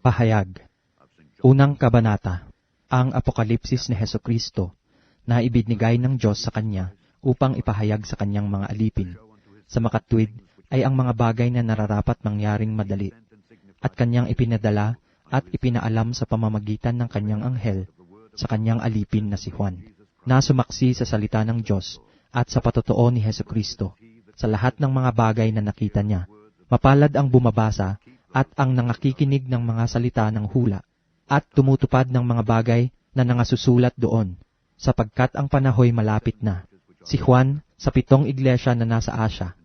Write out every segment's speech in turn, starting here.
Pahayag. Unang kabanata. Ang apokalipsis ni Hesukristo na ibinigay ng Diyos sa Kanya upang ipahayag sa Kanyang mga alipin. Sa makatwid ay ang mga bagay na nararapat mangyaring madali, at Kanyang ipinadala at ipinaalam sa pamamagitan ng Kanyang anghel sa Kanyang alipin na si Juan, na sumaksi sa salita ng Diyos at sa patotoo ni Hesukristo sa lahat ng mga bagay na nakita niya. Mapalad ang bumabasa at ang nangakikinig ng mga salita ng hula, at tumutupad ng mga bagay na nangasusulat doon, sapagkat ang panahoy malapit na. Si Juan sa 7 iglesia na nasa Asya,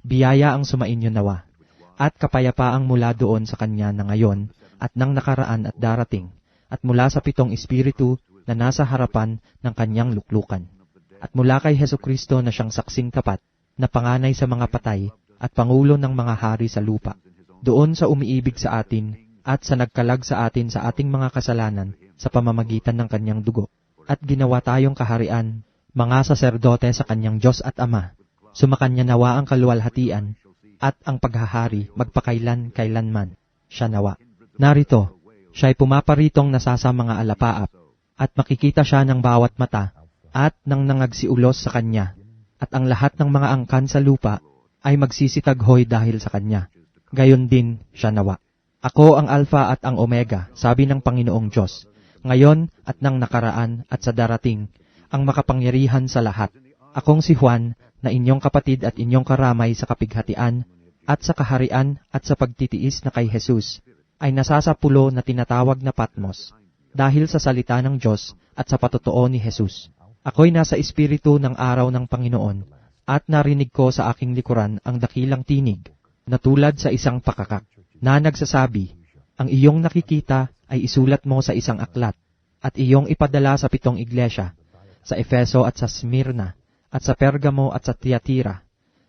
biyaya ang sumainyo nawa, at kapayapaang mula doon sa kanya na ngayon, at nang nakaraan at darating, at mula sa 7 espiritu na nasa harapan ng kanyang luklukan, at mula kay Hesukristo na siyang saksing tapat, na panganay sa mga patay, at pangulo ng mga hari sa lupa, doon sa umiibig sa atin, at sa nagkalag sa atin sa ating mga kasalanan sa pamamagitan ng kanyang dugo, at ginawa tayong kaharian, mga saserdote sa kanyang Diyos at Ama. Sumakanya nawa ang kaluwalhatian, at ang paghahari magpakailan-kailanman. Siya nawa. Narito, siya'y pumaparitong nasasa mga alapaap, at makikita siya ng bawat mata, at nang nangagsiulos sa kanya, at ang lahat ng mga angkan sa lupa ay magsisitaghoy dahil sa kanya. Gayon din siya nawa. Ako ang Alpha at ang Omega, sabi ng Panginoong Diyos, ngayon at nang nakaraan at sa darating, ang makapangyarihan sa lahat. Akong si Juan, na inyong kapatid at inyong karamay sa kapighatian, at sa kaharian at sa pagtitiis na kay Jesus, ay nasasapulo na tinatawag na Patmos, dahil sa salita ng Diyos at sa patotoo ni Jesus. Ako'y nasa espiritu ng araw ng Panginoon, at narinig ko sa aking likuran ang dakilang tinig, na tulad sa isang pakakak, na nagsasabi, ang iyong nakikita ay isulat mo sa isang aklat, at iyong ipadala sa 7 iglesia, sa Efeso at sa Smyrna, at sa Pergamo at sa Tiatira,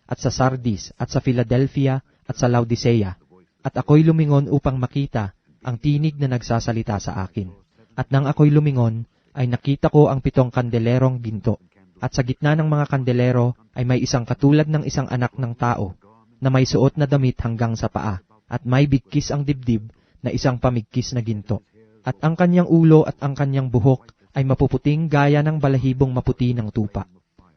at sa Sardis, at sa Philadelphia, at sa Laodicea. At ako'y lumingon upang makita ang tinig na nagsasalita sa akin. At nang ako'y lumingon, ay nakita ko ang 7 kandelerong ginto, at sa gitna ng mga kandelero ay may isang katulad ng isang anak ng tao, na may suot na damit hanggang sa paa, at may bigkis ang dibdib na isang pamigkis na ginto. At ang kanyang ulo at ang kanyang buhok ay mapuputing gaya ng balahibong maputi ng tupa,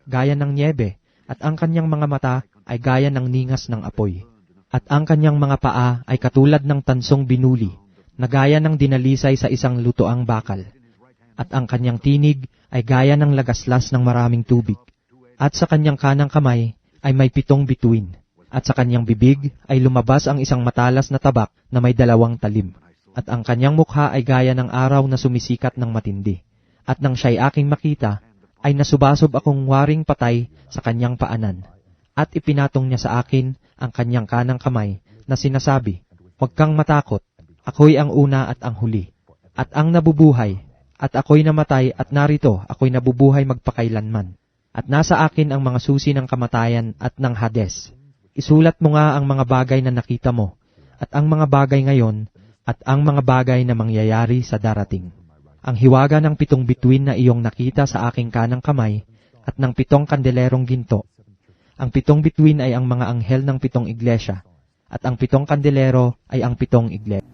gaya ng nyebe, at ang kanyang mga mata ay gaya ng ningas ng apoy. At ang kanyang mga paa ay katulad ng tansong binuli, na gaya ng dinalisay sa isang lutoang bakal. At ang kanyang tinig ay gaya ng lagaslas ng maraming tubig. At sa kanyang kanang kamay ay may 7 bituin. At sa kanyang bibig ay lumabas ang isang matalas na tabak na may 2 talim. At ang kanyang mukha ay gaya ng araw na sumisikat ng matindi. At nang siya'y aking makita, ay nasubasob akong waring patay sa kanyang paanan. At ipinatong niya sa akin ang kanyang kanang kamay na sinasabi, huwag kang matakot, ako'y ang una at ang huli, at ang nabubuhay, at ako'y namatay at narito ako'y nabubuhay magpakailanman. At nasa akin ang mga susi ng kamatayan at ng Hades. Isulat mo nga ang mga bagay na nakita mo, at ang mga bagay ngayon, at ang mga bagay na mangyayari sa darating. Ang hiwaga ng 7 bituin na iyong nakita sa aking kanang kamay, at ng 7 kandelerong ginto. Ang 7 bituin ay ang mga anghel ng 7 iglesia, at ang 7 kandelero ay ang 7 iglesia.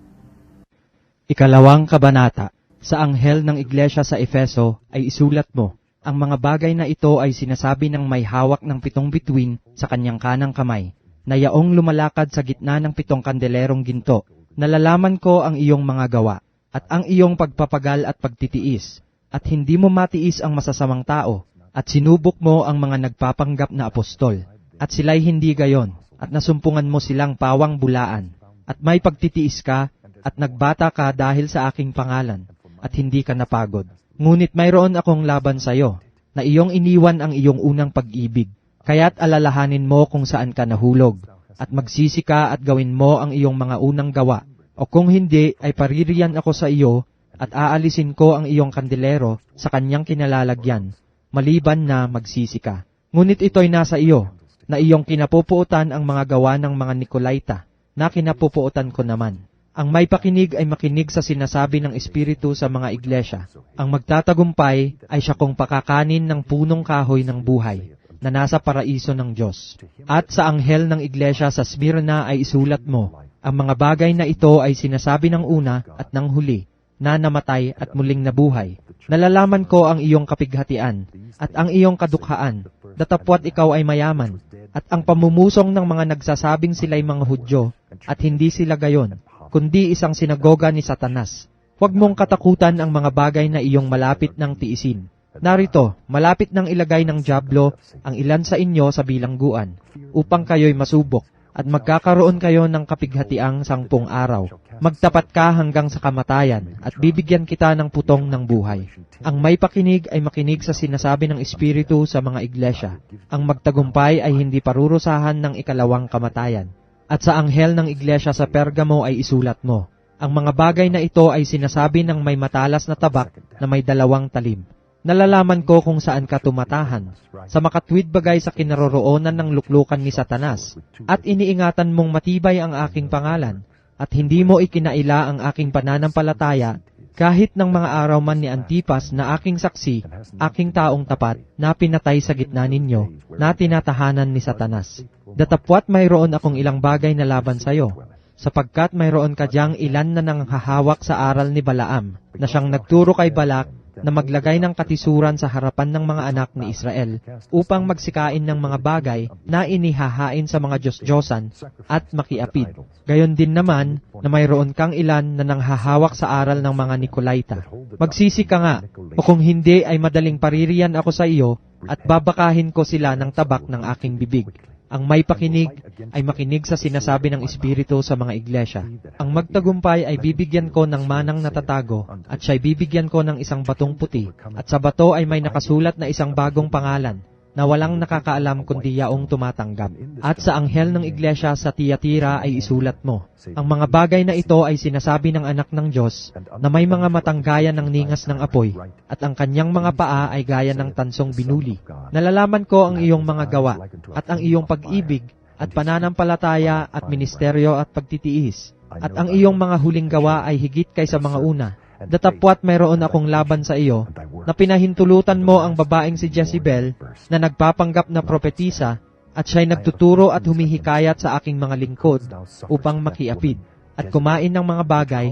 Ikalawang kabanata. Sa anghel ng iglesia sa Efeso ay isulat mo, ang mga bagay na ito ay sinasabi ng may hawak ng 7 bituin sa kanyang kanang kamay, na yaong lumalakad sa gitna ng 7 kandelerong ginto. Nalalaman ko ang iyong mga gawa, at ang iyong pagpapagal at pagtitiis, at hindi mo matiis ang masasamang tao, at sinubok mo ang mga nagpapanggap na apostol, at sila'y hindi gayon, at nasumpungan mo silang pawang bulaan, at may pagtitiis ka, at nagbata ka dahil sa aking pangalan, at hindi ka napagod. Ngunit mayroon akong laban sa iyo, na iyong iniwan ang iyong unang pag-ibig. Kaya't alalahanin mo kung saan ka nahulog, at magsisi ka at gawin mo ang iyong mga unang gawa. O kung hindi, ay paririyan ako sa iyo, at aalisin ko ang iyong kandelero sa kanyang kinalalagyan, maliban na magsisi ka. Ngunit ito'y nasa iyo, na iyong kinapupuutan ang mga gawa ng mga Nikolaita, na kinapupuutan ko naman. Ang may pakinig ay makinig sa sinasabi ng Espiritu sa mga iglesia. Ang magtatagumpay ay siya kung pakakanin ng punong kahoy ng buhay, na nasa paraiso ng Diyos. At sa anghel ng iglesia sa Smyrna ay isulat mo, Ang mga bagay na ito ay sinasabi ng una at ng huli, na namatay at muling nabuhay. Nalalaman ko ang iyong kapighatian at ang iyong kadukhaan, datapwat ikaw ay mayaman, at ang pamumusong ng mga nagsasabing sila'y mga Hudyo, at hindi sila gayon, kundi isang sinagoga ni Satanas. Huwag mong katakutan ang mga bagay na iyong malapit ng tiisin. Narito, malapit nang ilagay ng dyablo ang ilan sa inyo sa bilangguan, upang kayo'y masubok, at magkakaroon kayo ng kapighatiang 10 araw. Magtapat ka hanggang sa kamatayan, at bibigyan kita ng putong ng buhay. Ang may pakinig ay makinig sa sinasabi ng Espiritu sa mga iglesia. Ang magtagumpay ay hindi parurusahan ng ikalawang kamatayan. At sa anghel ng iglesia sa Pergamo ay isulat mo, ang mga bagay na ito ay sinasabi ng may matalas na tabak na may 2 talim. Nalalaman ko kung saan ka tumatahan, sa makatwid bagay sa kinaroroonan ng luklukan ni Satanas, at iniingatan mong matibay ang aking pangalan, at hindi mo ikinaila ang aking pananampalataya, kahit ng mga araw man ni Antipas na aking saksi, aking taong tapat, na pinatay sa gitna ninyo, na tinatahanan ni Satanas. Datapwat mayroon akong ilang bagay na laban sayo, sapagkat mayroon ka diyang ilan na nanghahawak sa aral ni Balaam, na siyang nagturo kay Balak, na maglagay ng katisuran sa harapan ng mga anak ni Israel upang magsikain ng mga bagay na inihahain sa mga Diyos-Diyosan at makiapid. Gayon din naman na mayroon kang ilan na nanghahawak sa aral ng mga Nikolaita. Magsisi ka nga, o kung hindi ay madaling paririyan ako sa iyo at babakahin ko sila ng tabak ng aking bibig. Ang may pakinig ay makinig sa sinasabi ng Espiritu sa mga iglesia. Ang magtagumpay ay bibigyan ko ng manang natatago, at siya'y bibigyan ko ng isang batong puti, at sa bato ay may nakasulat na isang bagong pangalan, na walang nakakaalam kundi yaong tumatanggap. At sa anghel ng iglesia sa Tiatira ay isulat mo, ang mga bagay na ito ay sinasabi ng anak ng Diyos, na may mga matang gaya ng ningas ng apoy, at ang kanyang mga paa ay gaya ng tansong binuli. Nalalaman ko ang iyong mga gawa, at ang iyong pag-ibig, at pananampalataya, at ministeryo, at pagtitiis. At ang iyong mga huling gawa ay higit kaysa mga una. Datapwat mayroon akong laban sa iyo, na pinahintulutan mo ang babaeng si Jezebel, na nagpapanggap na propetisa, at siya'y nagtuturo at humihikayat sa aking mga lingkod, upang makiapid, at kumain ng mga bagay,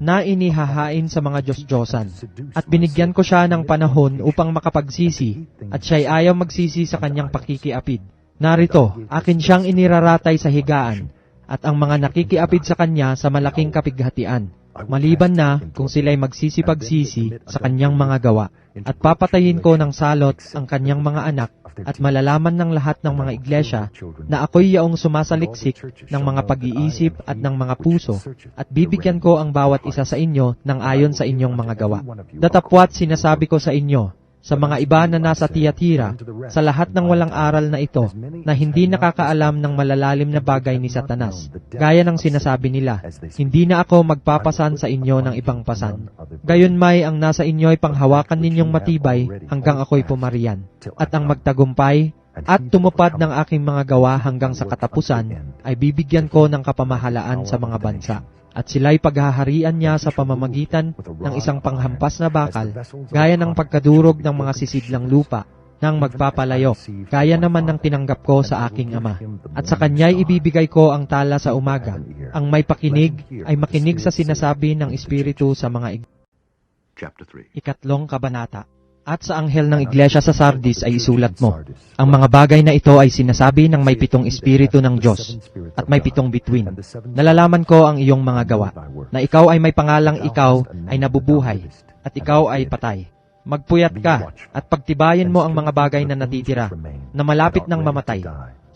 na inihahain sa mga Diyos-Diyosan. At binigyan ko siya ng panahon upang makapagsisi, at siya'y ayaw magsisi sa kanyang pakikiapid. Narito, akin siyang iniraratay sa higaan, at ang mga nakikiapid sa kanya sa malaking kapighatian. Maliban na kung sila'y magsisipagsisi sa kanyang mga gawa, at papatayin ko ng salot ang kanyang mga anak, at malalaman ng lahat ng mga iglesia na ako'y yaong sumasaliksik ng mga pag-iisip at ng mga puso, at bibigyan ko ang bawat isa sa inyo ng ayon sa inyong mga gawa. Datapwat sinasabi ko sa inyo, sa mga iba na nasa Tiatira, sa lahat ng walang aral na ito, na hindi nakakaalam ng malalalim na bagay ni Satanas, gaya ng sinasabi nila, hindi na ako magpapasan sa inyo ng ibang pasan. Gayon may ang nasa inyo ay panghawakan ninyong matibay hanggang ako'y pumariyan, at ang magtagumpay at tumupad ng aking mga gawa hanggang sa katapusan, ay bibigyan ko ng kapamahalaan sa mga bansa. At sila'y paghaharian niya sa pamamagitan ng isang panghampas na bakal, gaya ng pagkadurog ng mga sisidlang lupa, nang magpapalayo, gaya naman ng tinanggap ko sa aking Ama. At sa kanya'y ibibigay ko ang tala sa umaga. Ang may pakinig ay makinig sa sinasabi ng Espiritu sa mga Ikatlong kabanata. At sa anghel ng iglesia sa Sardis ay isulat mo, ang mga bagay na ito ay sinasabi ng may 7 Espiritu ng Diyos, at may 7 bituin. Nalalaman ko ang iyong mga gawa, na ikaw ay may pangalang ikaw ay nabubuhay, at ikaw ay patay. Magpuyat ka, at pagtibayin mo ang mga bagay na natitira, na malapit ng mamatay,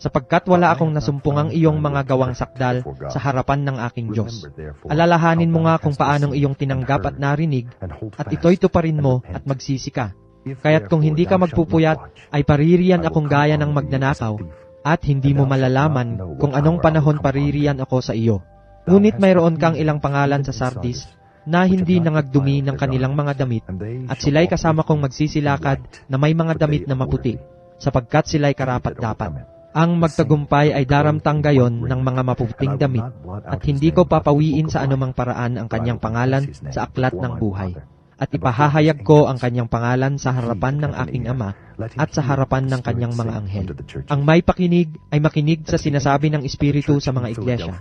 sapagkat wala akong nasumpungang iyong mga gawang sakdal sa harapan ng aking Diyos. Alalahanin mo nga kung paanong iyong tinanggap at narinig, at ito'y tuparin mo at magsisi ka. Kaya't kung hindi ka magpupuyat, ay paririyan akong gaya ng magnanakaw, at hindi mo malalaman kung anong panahon paririyan ako sa iyo. Ngunit mayroon kang ilang pangalan sa Sardis, na hindi nangagdumi ng kanilang mga damit, at sila'y kasama kong magsisilakad na may mga damit na maputi, sapagkat sila'y karapat-dapat. Ang magtagumpay ay daramtang gayon ng mga mapuputing damit, at hindi ko papawiin sa anumang paraan ang kanyang pangalan sa aklat ng buhay. at ipahahayag ko ang kanyang pangalan sa harapan ng aking Ama at sa harapan ng kanyang mga anghel. Ang may pakinig ay makinig sa sinasabi ng Espiritu sa mga iglesia.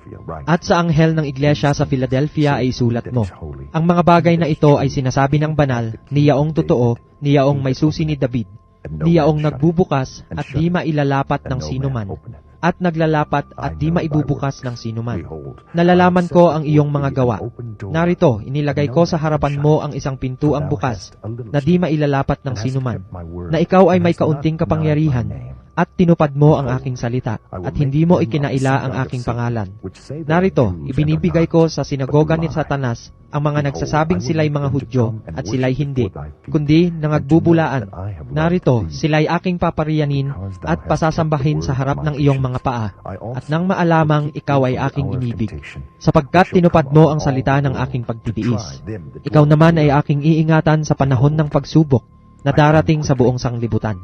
At sa anghel ng iglesia sa Philadelphia ay isulat mo, ang mga bagay na ito ay sinasabi ng banal, niyaong totoo, niyaong may susi ni David, niyaong nagbubukas at di mailalapat ng sinuman, at naglalapat at di maibubukas ng sinuman. Nalalaman ko ang iyong mga gawa. Narito, inilagay ko sa harapan mo ang isang pintuang bukas, na di mailalapat ng sinuman, na ikaw ay may kaunting kapangyarihan, at tinupad mo ang aking salita, at hindi mo ikinaila ang aking pangalan. Narito, ibinibigay ko sa sinagoga ni Satanas ang mga nagsasabing sila'y mga Hudyo at sila'y hindi, kundi nangagbubulaan. Narito, sila'y aking papariyanin at pasasambahin sa harap ng iyong mga paa, at nang maalamang ikaw ay aking inibig, sapagkat tinupad mo ang salita ng aking pagtitiis. Ikaw naman ay aking iingatan sa panahon ng pagsubok na darating sa buong sanglibutan,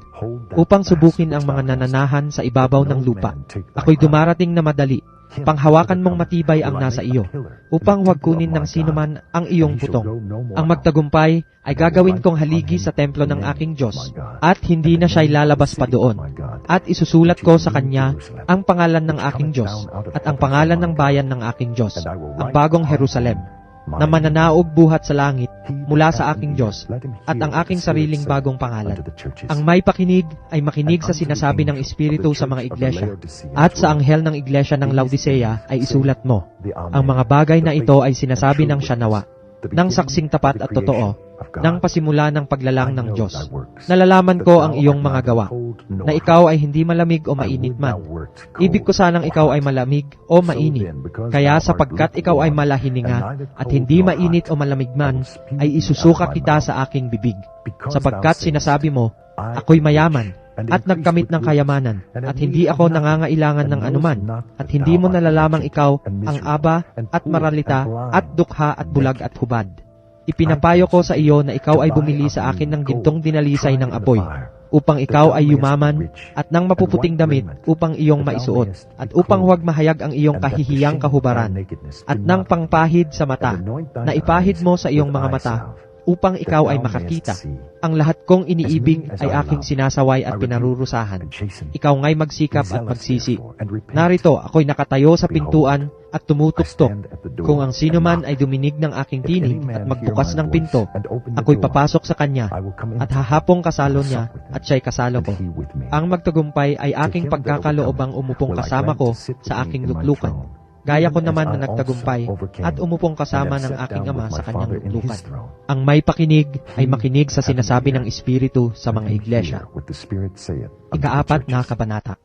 upang subukin ang mga nananahan sa ibabaw ng lupa. Ako'y dumarating na madali, panghawakan mong matibay ang nasa iyo, upang huwag kunin ng sinuman ang iyong putong. Ang magtagumpay ay gagawin kong haligi sa templo ng aking Diyos, at hindi na siya'y lalabas pa doon. At isusulat ko sa kanya ang pangalan ng aking Diyos, at ang pangalan ng bayan ng aking Diyos, ang bagong Jerusalem, na mananaog buhat sa langit mula sa aking Diyos, at ang aking sariling bagong pangalan. Ang may pakinig ay makinig sa sinasabi ng Espiritu sa mga iglesia, at sa anghel ng iglesia ng Laodicea ay isulat mo, ang mga bagay na ito ay sinasabi ng siya nawa, ng saksing tapat at totoo, ng pasimula ng paglalang ng Diyos. Nalalaman ko ang iyong mga gawa, na ikaw ay hindi malamig o mainit man. Ibig ko sanang ikaw ay malamig o mainit. Kaya sapagkat ikaw ay malahininga at hindi mainit o malamig man, ay isusuka kita sa aking bibig. Sapagkat sinasabi mo, ako'y mayaman, at nagkamit ng kayamanan, at hindi ako nangangailangan ng anuman, at hindi mo nalalamang ikaw ang aba at maralita at dukha at bulag at hubad. Ipinapayo ko sa iyo na ikaw ay bumili sa akin ng gintong dinalisay ng apoy, upang ikaw ay yumaman, at ng mapuputing damit upang iyong maisuot, at upang huwag mahayag ang iyong kahihiyang kahubaran, at ng pangpahid sa mata, na ipahid mo sa iyong mga mata, upang ikaw ay makakita. Ang lahat kong iniibig ay aking sinasaway at pinarurusahan. Ikaw nga'y magsikap at magsisi. Narito, ako'y nakatayo sa pintuan at tumutuktok. Kung ang sino man ay duminig ng aking tinig at magbukas ng pinto, ako'y papasok sa kanya at hahapong kasalo niya at siya'y kasalo ko. Ang magtagumpay ay aking pagkakaloobang umupong kasama ko sa aking luklukan. Gaya ko naman na nagtagumpay at umupong kasama ng aking Ama sa kanyang luklukan. Ang may pakinig ay makinig sa sinasabi ng Espiritu sa mga iglesia. Ika-4 na kabanata.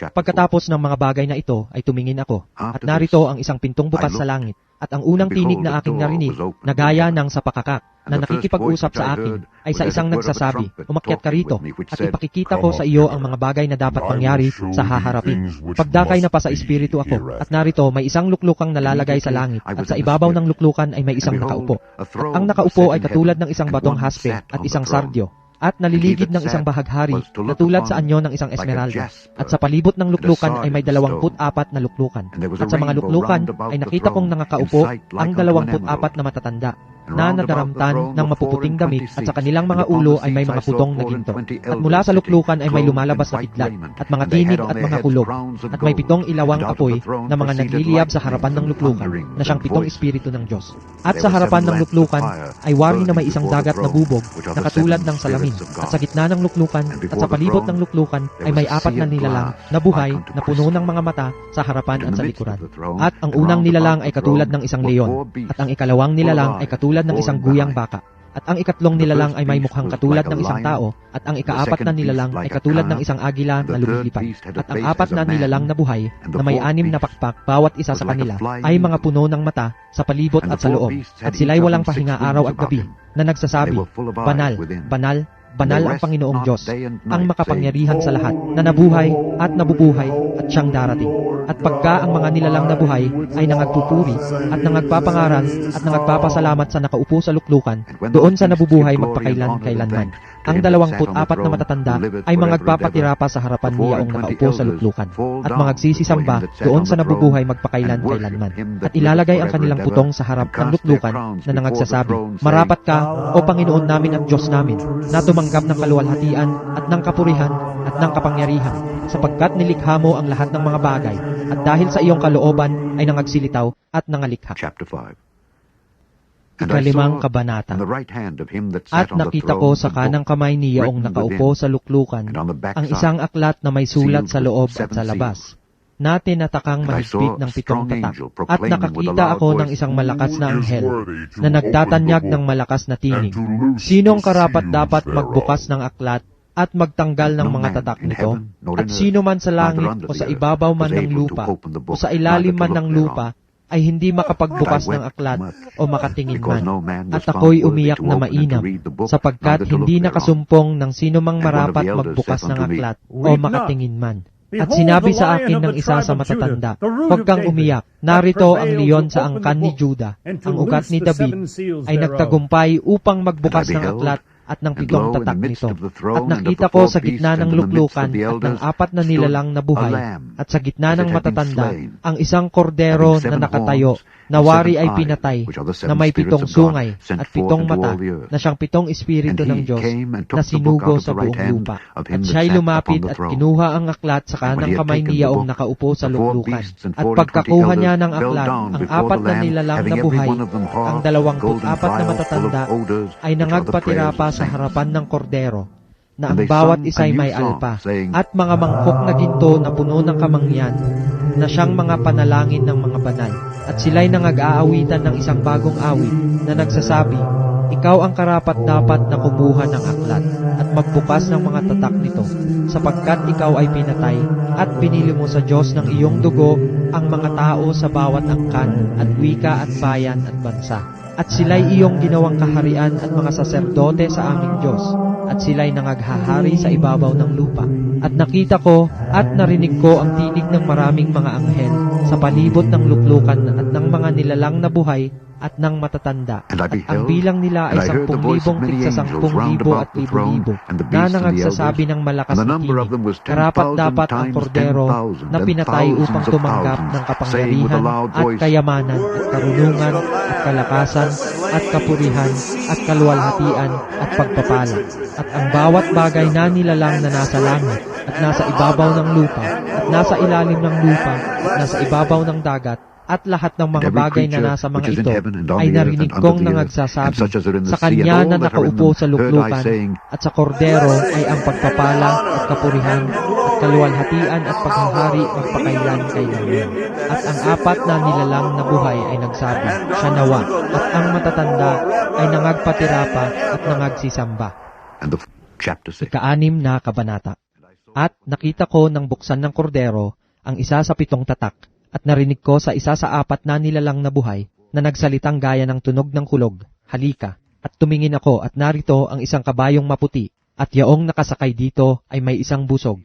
Pagkatapos ng mga bagay na ito ay tumingin ako, at narito ang isang pintong bukas sa langit, at ang unang tinig na aking narinig, na gaya ng sa pakakak, na nakikipag-usap sa akin, ay sa isang nagsasabi, umakyat ka rito, at ipakikita ko sa iyo ang mga bagay na dapat mangyari sa haharapin. Pagdakay na pa sa Espiritu ako, at narito may isang luklukang nalalagay sa langit, at sa ibabaw ng luklukan ay may isang nakaupo. At ang nakaupo ay katulad ng isang batong haspe at isang sardyo, at naliligid ng isang bahaghari na tulad sa anyo ng isang esmeralda. At sa palibot ng luklukan ay may 24 na luklukan. At sa mga luklukan ay nakita kong nangakaupo ang 24 na matatanda, na nadaramtan ng mapuputing damit, at sa kanilang mga ulo ay may mga putong na ginto. At mula sa luklukan ay may lumalabas na kidlat, at mga tinig at mga kulog, at may 7 ilawang apoy na mga nagliliyab sa harapan ng luklukan, na siyang 7 espiritu ng Diyos. At sa harapan ng luklukan ay wari na may isang dagat na bubog na katulad ng salamin, at sa gitna ng luklukan at sa palibot ng luklukan ay may 4 na nilalang na buhay na puno ng mga mata sa harapan at sa likuran. At ang unang nilalang ay katulad ng isang leon, at ang ikalawang nilalang ay katulad ng isang guyang baka, at ang ikatlong nilalang ay may mukhang katulad ng isang tao, at ang ika-4 na nilalang ay katulad ng isang agila na lumilipad, at ang 4 na nilalang na buhay na may 6 na pakpak bawat isa sa kanila ay mga puno ng mata sa palibot at sa loob, at sila'y walang pahinga araw at gabi, na nagsasabi, Banal, Banal, Banal ang Panginoong Diyos, ang makapangyarihan sa lahat, na nabuhay at nabubuhay at siyang darating. At pagka ang mga nilalang na buhay ay nangagpupuri at nangagpapangaral at nangagpapasalamat sa nakaupo sa luklukan, doon sa nabubuhay magpakailan-kailanman. Ang 24 na matatanda ay magpapatira pa sa harapan niyaong nakaupo sa luklukan, at magsisisamba doon sa nabubuhay magpakailan-kailanman, at ilalagay ang kanilang putong sa harap ng luklukan na nangagsasabi, "Marapat ka, O Panginoon namin at Diyos namin, na tumanggap ng kaluwalhatian at ng kapurihan at ng kapangyarihan, sapagkat nilikha mo ang lahat ng mga bagay, at dahil sa iyong kalooban ay nangagsilitaw at nangalikha." Chapter 5. Ikalimang kabanata. At nakita ko sa kanang kamay niyaong nakaupo sa luklukan ang isang aklat na may sulat sa loob at sa labas, na tinatakang mahigpit ng 7 tatak. At nakakita ako ng isang malakas na anghel na nagtatanyag ng malakas na tinig. Sinong karapat dapat magbukas ng aklat at magtanggal ng mga tatak nito? At sino man sa langit o sa ibabaw man ng lupa o sa ilalim man ng lupa ay hindi makapagbukas ng aklat o makatingin man. At ako'y umiyak na mainam, sapagkat hindi nakasumpong ng sino mang marapat magbukas ng aklat o makatingin man. At sinabi sa akin ng isa sa matatanda, "Huwag kang umiyak, narito ang leon sa angkan ni Juda, ang ugat ni David, ay nagtagumpay upang magbukas ng aklat at ng 7 tatak nito." At nakita ko sa gitna ng luklukan at ng 4 na nilalang na buhay, at sa gitna ng matatanda, ang isang kordero na nakatayo, na wari ay pinatay, na may 7 sungay at 7 mata, na siyang 7 espiritu ng Diyos, na sinugo sa buong lupa. At siya'y lumapit at kinuha ang aklat sa kanang kamay niyaong nakaupo sa luklukan. At pagkakuha niya ng aklat, ang 4 na nilalang na buhay, ang 24 na matatanda, ay nangagpatira pa sa harapan ng kordero, na ang bawat isa'y may alpa, at mga mangkok na ginto na puno ng kamangyan, na siyang mga panalangin ng mga banal. At sila'y nangag-aawitan ng isang bagong awit na nagsasabi, "Ikaw ang karapat-dapat na kumuha ng aklat at magbukas ng mga tatak nito, sapagkat ikaw ay pinatay at pinili mo sa Diyos ng iyong dugo ang mga tao sa bawat angkan at wika at bayan at bansa. At sila'y iyong ginawang kaharian at mga saserdote sa aming Diyos, at sila'y nangaghahari sa ibabaw ng lupa." At nakita ko at narinig ko ang tinig ng maraming mga anghel sa palibot ng luklukan at ng mga nilalang na buhay at ng matatanda. At ang bilang nila ay 10,000 tigsa 10,000 at 1,000 na nangagsasabi ng malakas na tinig, "Karapat-dapat ang kordero na pinatay upang tumanggap ng kapangyarihan at kayamanan at karunungan at kalakasan at kapurihan at kaluwalhatian at pagpapala." At ang bawat bagay na nilalang na nasa langit at nasa ibabaw ng lupa at nasa ilalim ng lupa at nasa ibabaw ng dagat at lahat ng mga bagay na nasa mga ito ay narinig kong nangagsasabi sa kanya na nakaupo sa luklukan at sa kordero ay ang pagpapala at kapurihan at kaluwalhatian at paghahari magpakailan-kailanman. At ang 4 na nilalang na buhay ay nagsabi, "Siya nawa," at ang matatanda ay nangagpatira pa at nangagsisamba. Ika-6 na kabanata. At nakita ko nang buksan ng kordero ang isa sa 7 tatak, at narinig ko sa isa sa 4 na nilalang na buhay na nagsalitang gaya ng tunog ng kulog, "Halika." At tumingin ako at narito ang isang kabayong maputi, at yaong nakasakay dito ay may isang busog.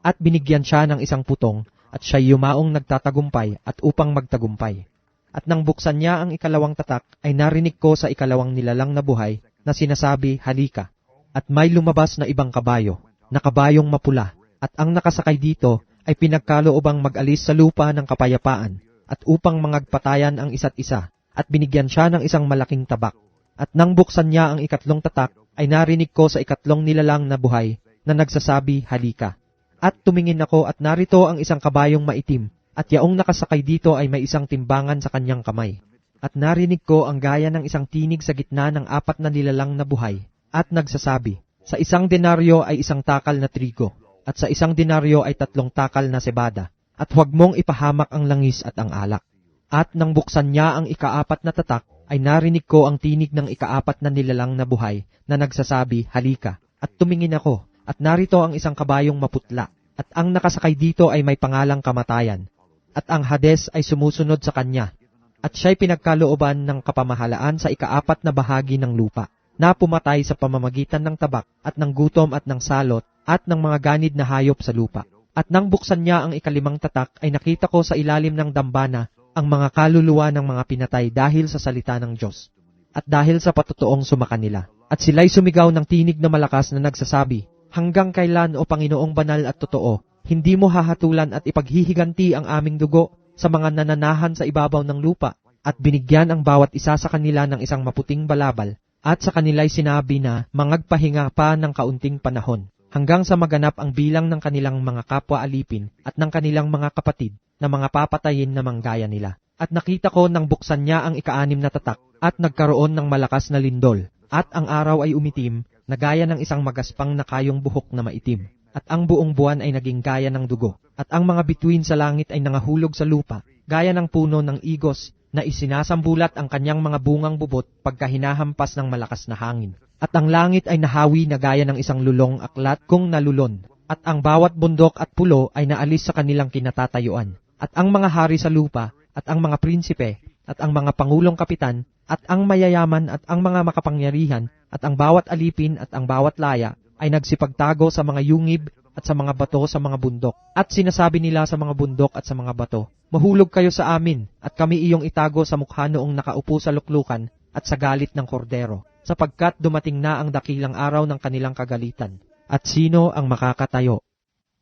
At binigyan siya ng isang putong, at siya'y yumaong nagtatagumpay at upang magtagumpay. At nang buksan niya ang 2 tatak, ay narinig ko sa 2 nilalang na buhay na sinasabi, "Halika." At may lumabas na ibang kabayo, na kabayong mapula, at ang nakasakay dito ay pinagkaloobang mag-alis sa lupa ng kapayapaan, at upang mangagpatayan ang isa't isa, at binigyan siya ng isang malaking tabak. At nang buksan niya ang 2 tatak, ay narinig ko sa 2 nilalang na buhay na nagsasabi, "Halika." At tumingin ako at narito ang isang kabayong maitim, at yaong nakasakay dito ay may isang timbangan sa kanyang kamay. At narinig ko ang gaya ng isang tinig sa gitna ng 4 na nilalang na buhay, at nagsasabi, "Sa 1 denaryo ay 1 takal na trigo, at sa 1 denaryo ay 3 takal na sebada, at huwag mong ipahamak ang langis at ang alak." At nang buksan niya ang 4 na tatak, ay narinig ko ang tinig ng 4 na nilalang na buhay na nagsasabi, "Halika." At tumingin ako, at narito ang isang kabayong maputla, at ang nakasakay dito ay may pangalang Kamatayan, at ang Hades ay sumusunod sa kanya, at siya'y pinagkalooban ng kapamahalaan sa 4 na bahagi ng lupa, na pumatay sa pamamagitan ng tabak at ng gutom at ng salot at ng mga ganid na hayop sa lupa. At nang buksan niya ang 5 tatak, ay nakita ko sa ilalim ng dambana ang mga kaluluwa ng mga pinatay dahil sa salita ng Diyos, at dahil sa patutuong sumakanila, At sila'y sumigaw ng tinig na malakas na nagsasabi, "Hanggang kailan, O Panginoong banal at totoo, hindi mo hahatulan at ipaghihiganti ang aming dugo sa mga nananahan sa ibabaw ng lupa?" At binigyan ang bawat isa sa kanila ng isang maputing balabal, at sa kanila'y sinabi na mangagpahinga pa ng kaunting panahon, hanggang sa maganap ang bilang ng kanilang mga kapwa alipin at ng kanilang mga kapatid na mga papatayin na manggaya nila. At nakita ko nang buksan niya ang ika-6 na tatak, at nagkaroon ng malakas na lindol, at ang araw ay umitim, na gaya ng isang magaspang na kayong buhok na maitim. At ang buong buwan ay naging gaya ng dugo, at ang mga bituin sa langit ay nangahulog sa lupa, gaya ng puno ng igos, na isinasambulat ang kanyang mga bungang bubot pagka hinahampas ng malakas na hangin. At ang langit ay nahawi na gaya ng isang lulong aklat kung nalulon, at ang bawat bundok at pulo ay naalis sa kanilang kinatatayuan. At ang mga hari sa lupa, at ang mga prinsipe, at ang mga pangulong kapitan, at ang mayayaman, at ang mga makapangyarihan, at ang bawat alipin, at ang bawat laya, ay nagsipagtago sa mga yungib, at sa mga bato sa mga bundok. At sinasabi nila sa mga bundok at sa mga bato, "Mahulog kayo sa amin, at kami iyong itago sa mukha noong nakaupo sa luklukan, at sa galit ng kordero, sapagkat dumating na ang dakilang araw ng kanilang kagalitan. At sino ang makakatayo?"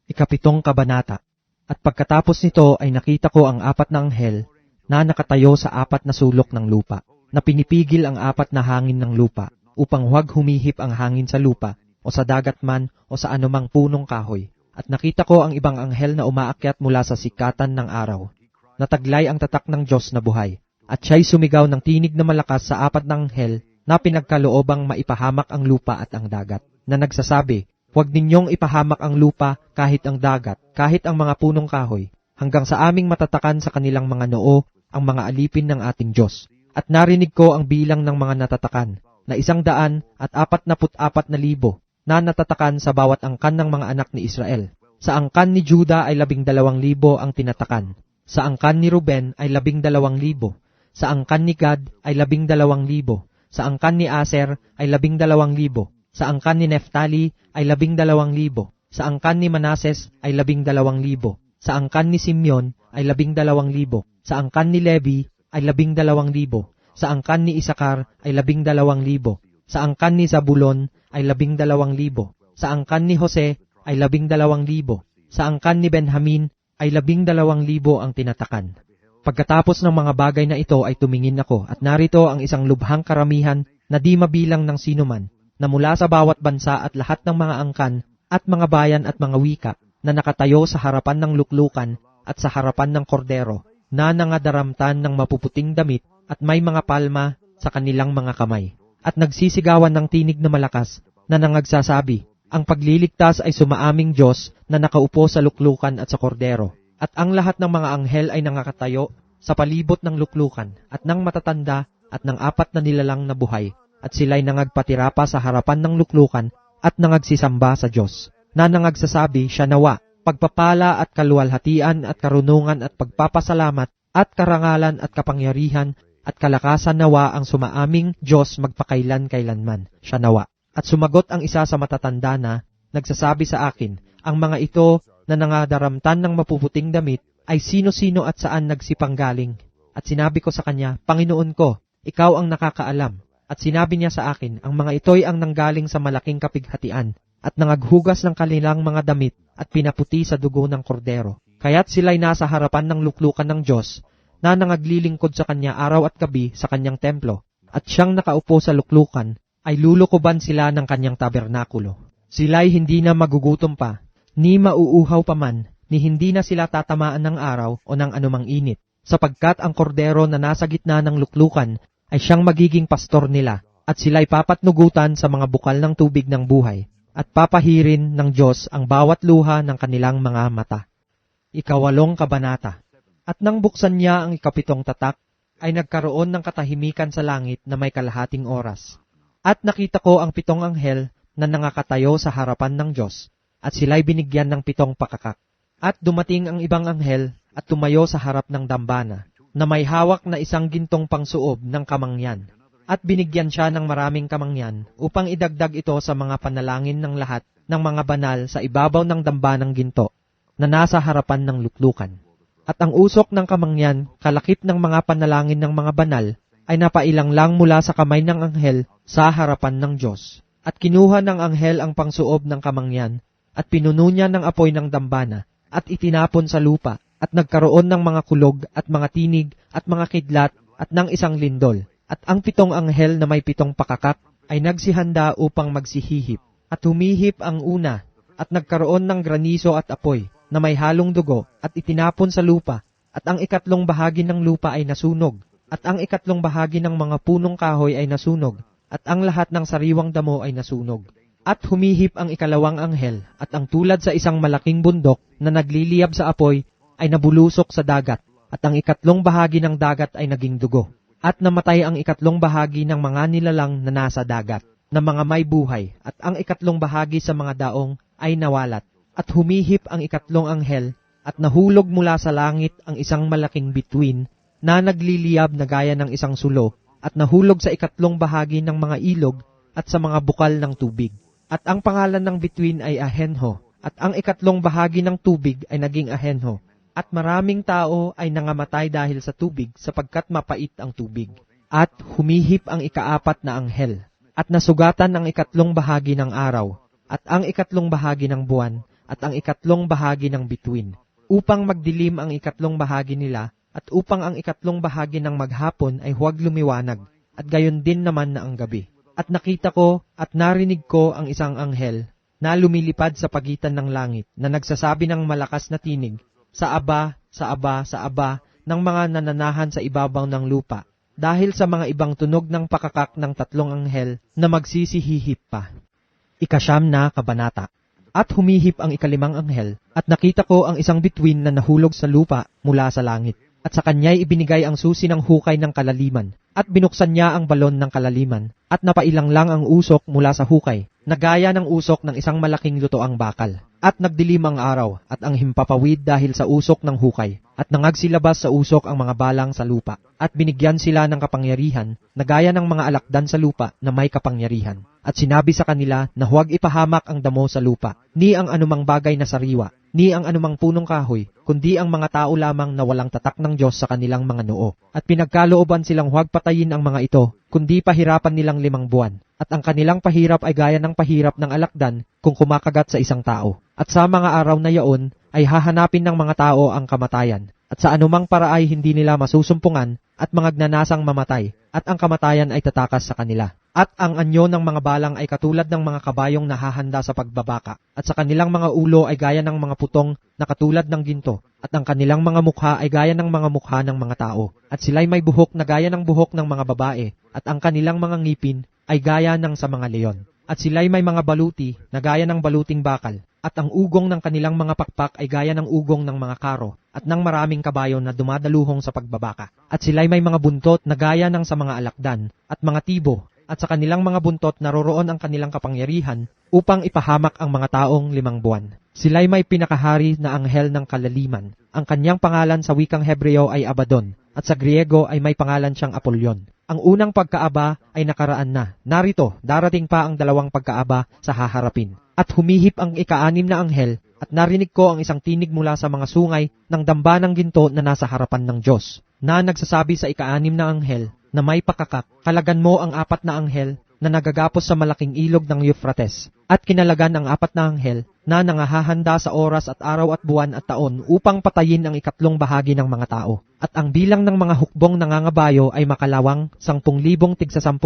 7 kabanata. At pagkatapos nito ay nakita ko ang 4 na anghel na nakatayo sa 4 na sulok ng lupa, na pinipigil ang 4 na hangin ng lupa, upang huwag humihip ang hangin sa lupa, o sa dagat man, o sa anumang punong kahoy. At nakita ko ang ibang anghel na umaakyat mula sa sikatan ng araw. Nataglay ang tatak ng Diyos na buhay. At siya'y sumigaw ng tinig na malakas sa 4 na anghel na pinagkaloobang maipahamak ang lupa at ang dagat, na nagsasabi, "Huwag ninyong ipahamak ang lupa, kahit ang dagat, kahit ang mga punong kahoy, hanggang sa aming matatakan sa kanilang mga noo ang mga alipin ng ating Diyos." At narinig ko ang bilang ng mga natatakan, na 144,000 na natatakan sa bawat angkan ng mga anak ni Israel. Sa angkan ni Juda ay 12,000 ang tinatakan. Sa angkan ni Ruben ay 12,000. Sa angkan ni Gad ay 12,000. Sa angkan ni Aser ay 12,000. Sa angkan ni Neftali ay 12,000. Sa angkan ni Manases ay 12,000. Sa angkan ni Simeon ay 12,000. Sa angkan ni Levi ay 12,000. Sa angkan ni Isakar ay 12,000. Sa angkan ni Zabulon ay 12,000. Sa angkan ni Jose ay 12,000. Sa angkan ni Benjamin ay 12,000 ang tinatakan. Pagkatapos ng mga bagay na ito ay tumingin ako, at narito ang isang lubhang karamihan na di mabilang ng sinuman, na mula sa bawat bansa at lahat ng mga angkan at mga bayan at mga wika, na nakatayo sa harapan ng luklukan at sa harapan ng kordero, na nangadaramtan ng mapuputing damit at may mga palma sa kanilang mga kamay. At nagsisigawan ng tinig na malakas na nangagsasabi, "Ang pagliligtas ay sumaaming Diyos na nakaupo sa luklukan at sa kordero." At ang lahat ng mga anghel ay nangakatayo sa palibot ng luklukan at ng matatanda at ng 4 na nilalang na buhay, at sila'y nangagpatira pa sa harapan ng luklukan at nangagsisamba sa Diyos, na nangagsasabi, "Siya nawa, pagpapala at kaluwalhatian at karunungan at pagpapasalamat at karangalan at kapangyarihan at kalakasan nawa ang sumaaming Diyos magpakailan-kailanman. Siya nawa." At sumagot ang isa sa matatanda na nagsasabi sa akin, "Ang mga ito na nangadaramtan ng mapuputing damit ay sino-sino at saan nagsipanggaling?" At sinabi ko sa kanya, "Panginoon ko, ikaw ang nakakaalam." At sinabi niya sa akin, "Ang mga ito'y ang nanggaling sa malaking kapighatian at nangaghugas ng kanilang mga damit at pinaputi sa dugo ng kordero. Kaya't sila'y nasa harapan ng luklukan ng Diyos na nangaglilingkod sa kanya araw at gabi sa kanyang templo, at siyang nakaupo sa luklukan ay lulukoban sila ng kanyang tabernakulo. Sila'y hindi na magugutom pa, ni mauuhaw pa man, ni hindi na sila tatamaan ng araw o ng anumang init, sapagkat ang kordero na nasa gitna ng luklukan ay siyang magiging pastor nila, at sila'y papatnugutan sa mga bukal ng tubig ng buhay, at papahirin ng Diyos ang bawat luha ng kanilang mga mata." 8 kabanata. At nang buksan niya ang 7 tatak, ay nagkaroon ng katahimikan sa langit na may kalahating oras. At nakita ko ang 7 anghel na nangakatayo sa harapan ng Diyos, at sila'y binigyan ng 7 pakakak. At dumating ang ibang anghel at tumayo sa harap ng dambana, na may hawak na isang gintong pangsuob ng kamangyan. At binigyan siya ng maraming kamangyan upang idagdag ito sa mga panalangin ng lahat ng mga banal sa ibabaw ng dambanang ginto, na nasa harapan ng luklukan. At ang usok ng kamangyan, kalakip ng mga panalangin ng mga banal, ay napailang lang mula sa kamay ng anghel sa harapan ng Diyos. At kinuha ng anghel ang pangsuob ng kamangyan, at pinuno niya ng apoy ng dambana, at itinapon sa lupa, at nagkaroon ng mga kulog, at mga tinig, at mga kidlat, at ng isang lindol. At ang 7 anghel na may 7 pakakak ay nagsihanda upang magsihihip. At humihip ang una, at nagkaroon ng graniso at apoy, na may halong dugo, at itinapon sa lupa, at ang 2 bahagi ng lupa ay nasunog, at ang 2 bahagi ng mga punong kahoy ay nasunog, at ang lahat ng sariwang damo ay nasunog. At humihip ang 2 anghel, at ang tulad sa isang malaking bundok na nagliliyab sa apoy ay nabulusok sa dagat, at ang 2 bahagi ng dagat ay naging dugo. At namatay ang 2 bahagi ng mga nilalang na nasa dagat, na mga may buhay, at ang 2 bahagi sa mga daong ay nawalat. At humihip ang 2 anghel, at nahulog mula sa langit ang isang malaking bituin na nagliliyab na gaya ng isang sulo, at nahulog sa 2 bahagi ng mga ilog at sa mga bukal ng tubig. At ang pangalan ng bituin ay Ahenho, at ang 2 bahagi ng tubig ay naging Ahenho. At maraming tao ay nangamatay dahil sa tubig sapagkat mapait ang tubig. At humihip ang 4 na anghel, at nasugatan ang 2 bahagi ng araw, at ang 2 bahagi ng buwan, at ang 2 bahagi ng bituin, upang magdilim ang 2 bahagi nila, at upang ang 2 bahagi ng maghapon ay huwag lumiwanag, at gayon din naman na ang gabi. At nakita ko at narinig ko ang isang anghel na lumilipad sa pagitan ng langit, na nagsasabi ng malakas na tinig, sa aba, sa aba, sa aba, ng mga nananahan sa ibabaw ng lupa, dahil sa mga ibang tunog ng pakakak ng 3 anghel na magsisihihip pa. 9 na kabanata. At humihip ang 5 anghel, at nakita ko ang isang bituin na nahulog sa lupa mula sa langit. At sa kanya'y ibinigay ang susi ng hukay ng kalaliman, at binuksan niya ang balon ng kalaliman, at napailang lang ang usok mula sa hukay, na gaya ng usok ng isang malaking lutoang bakal. At nagdilim ang araw, at ang himpapawid dahil sa usok ng hukay, at nangagsilabas sa usok ang mga balang sa lupa, at binigyan sila ng kapangyarihan, na gaya ng mga alakdan sa lupa na may kapangyarihan. At sinabi sa kanila na huwag ipahamak ang damo sa lupa, ni ang anumang bagay na sariwa, ni ang anumang punong kahoy, kundi ang mga tao lamang na walang tatak ng Diyos sa kanilang mga noo. At pinagkalooban silang huwag patayin ang mga ito, kundi pahirapan nilang 5 buwan. At ang kanilang pahirap ay gaya ng pahirap ng alakdan kung kumakagat sa isang tao. At sa mga araw na yaon ay hahanapin ng mga tao ang kamatayan. At sa anumang paraay hindi nila masusumpungan at mga gnanasang mamatay, at ang kamatayan ay tatakas sa kanila. At ang anyo ng mga balang ay katulad ng mga kabayong nahahanda sa pagbabaka, at sa kanilang mga ulo ay gaya ng mga putong na katulad ng ginto, at ang kanilang mga mukha ay gaya ng mga mukha ng mga tao, at sila'y may buhok na gaya ng buhok ng mga babae, at ang kanilang mga ngipin ay gaya ng sa mga leon, at sila'y may mga baluti na gaya ng baluting bakal, at ang ugong ng kanilang mga pakpak ay gaya ng ugong ng mga karo, at ng maraming kabayo na dumadaluhong sa pagbabaka, at sila'y may mga buntot na gaya ng sa mga alakdan, at mga tibo, at sa kanilang mga buntot naroroon ang kanilang kapangyarihan upang ipahamak ang mga taong 5 buwan. Sila'y may pinakahari na anghel ng kalaliman. Ang kanyang pangalan sa wikang Hebreo ay Abaddon, at sa Griego ay may pangalan siyang Apollyon. Ang unang pagkaaba ay nakaraan na. Narito, darating pa ang 2 pagkaaba sa haharapin. At humihip ang 6 na anghel, at narinig ko ang isang tinig mula sa mga sungay ng damba ng ginto na nasa harapan ng Diyos, na nagsasabi sa 6 na anghel, na may pakakak, kalagan mo ang 4 na anghel na nagagapos sa malaking ilog ng Euphrates, at kinalagan ang 4 na anghel na nangahahanda sa oras at araw at buwan at taon upang patayin ang 2 bahagi ng mga tao. At ang bilang ng mga hukbong nangangabayo ay makalawang 10,000 tigsa 10,000.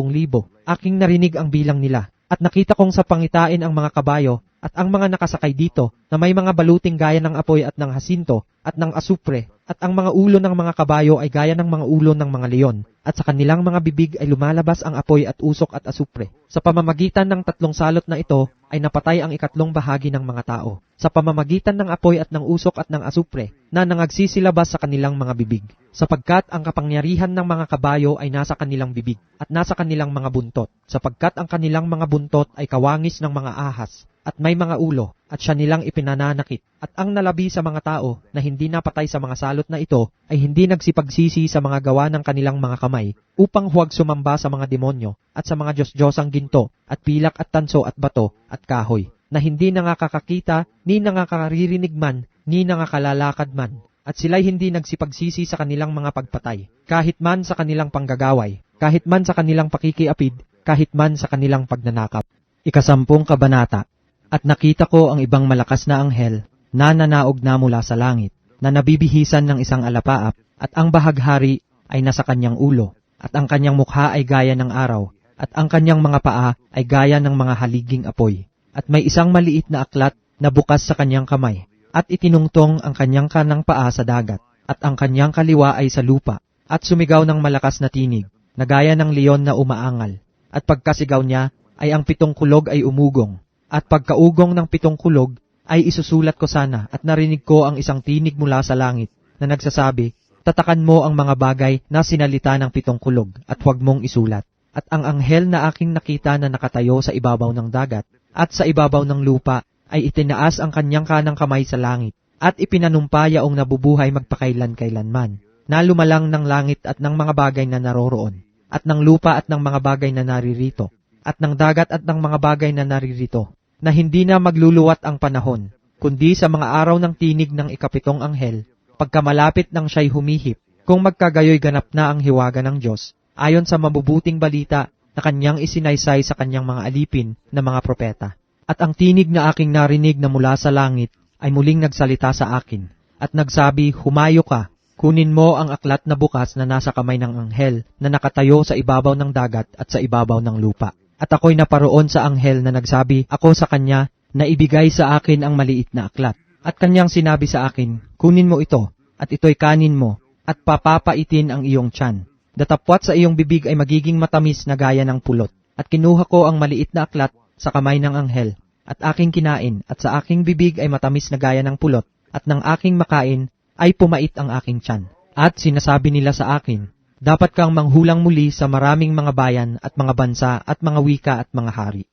Aking narinig ang bilang nila, at nakita kong sa pangitain ang mga kabayo at ang mga nakasakay dito na may mga baluting gaya ng apoy at ng hasinto at ng asupre, at ang mga ulo ng mga kabayo ay gaya ng mga ulo ng mga leon, at sa kanilang mga bibig ay lumalabas ang apoy at usok at asupre. Sa pamamagitan ng 3 salot na ito ay napatay ang 2 bahagi ng mga tao, sa pamamagitan ng apoy at ng usok at ng asupre na nangagsisilabas sa kanilang mga bibig, sapagkat ang kapangyarihan ng mga kabayo ay nasa kanilang bibig at nasa kanilang mga buntot, sapagkat ang kanilang mga buntot ay kawangis ng mga ahas, at may mga ulo, at siya nilang ipinananakit. At ang nalabi sa mga tao na hindi napatay sa mga salot na ito ay hindi nagsipagsisi sa mga gawa ng kanilang mga kamay, upang huwag sumamba sa mga demonyo, at sa mga Diyos-Diyosang ginto, at pilak at tanso at bato, at kahoy, na hindi nangakakakita, ni nangakaririnig man, ni nangakalalakad man. At sila'y hindi nagsipagsisi sa kanilang mga pagpatay, kahit man sa kanilang panggagaway, kahit man sa kanilang pakikiapid, kahit man sa kanilang pagnanakap. 10 kabanata. At nakita ko ang ibang malakas na anghel, na nanaog na mula sa langit, na nabibihisan ng isang alapaap, at ang bahaghari ay nasa kanyang ulo, at ang kanyang mukha ay gaya ng araw, at ang kanyang mga paa ay gaya ng mga haliging apoy. At may isang maliit na aklat na bukas sa kanyang kamay, at itinungtong ang kanyang kanang paa sa dagat, at ang kanyang kaliwa ay sa lupa, at sumigaw ng malakas na tinig, na gaya ng leon na umaangal. At pagkasigaw niya, ay ang 7 kulog ay umugong, at pagkaugong ng 7 kulog, ay isusulat ko sana, at narinig ko ang isang tinig mula sa langit, na nagsasabi, tatakan mo ang mga bagay na sinalita ng 7 kulog, at huwag mong isulat. At ang anghel na aking nakita na nakatayo sa ibabaw ng dagat, at sa ibabaw ng lupa, ay itinaas ang kanyang kanang kamay sa langit, at ipinanumpa yaong nabubuhay magpakailan-kailanman, na lumalang ng langit at ng mga bagay na naroroon, at ng lupa at ng mga bagay na naririto, at ng dagat at ng mga bagay na naririto, na hindi na magluluwat ang panahon, kundi sa mga araw ng tinig ng 7 anghel, pagkamalapit ng siya'y humihip, kung magkagayoy ganap na ang hiwaga ng Diyos, ayon sa mabubuting balita na kanyang isinaysay sa kanyang mga alipin na mga propeta. At ang tinig na aking narinig na mula sa langit ay muling nagsalita sa akin, at nagsabi, humayo ka, kunin mo ang aklat na bukas na nasa kamay ng anghel na nakatayo sa ibabaw ng dagat at sa ibabaw ng lupa. At ako'y naparoon sa anghel na nagsabi ako sa kanya na ibigay sa akin ang maliit na aklat. At kanyang sinabi sa akin, kunin mo ito, at ito'y kanin mo, at papapaitin ang iyong tiyan. Datapwat sa iyong bibig ay magiging matamis na gaya ng pulot. At kinuha ko ang maliit na aklat sa kamay ng anghel, at aking kinain, at sa aking bibig ay matamis na gaya ng pulot, at ng aking makain ay pumait ang aking tiyan. At sinasabi nila sa akin, dapat kang manghulang muli sa maraming mga bayan at mga bansa at mga wika at mga hari.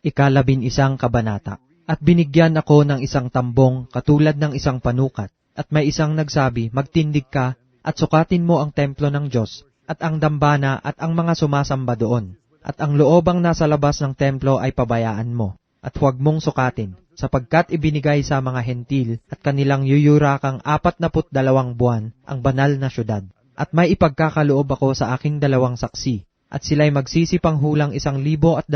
11 kabanata. At binigyan ako ng isang tambong katulad ng isang panukat, at may isang nagsabi, magtindig ka, at sukatin mo ang templo ng Diyos, at ang dambana at ang mga sumasamba doon. At ang loobang nasa labas ng templo ay pabayaan mo, at huwag mong sukatin, sapagkat ibinigay sa mga hentil at kanilang yuyurakang 42 buwan ang banal na syudad. At may ipagkakaloob ako sa aking 2 saksi, at sila'y magsisipanghulang 1,260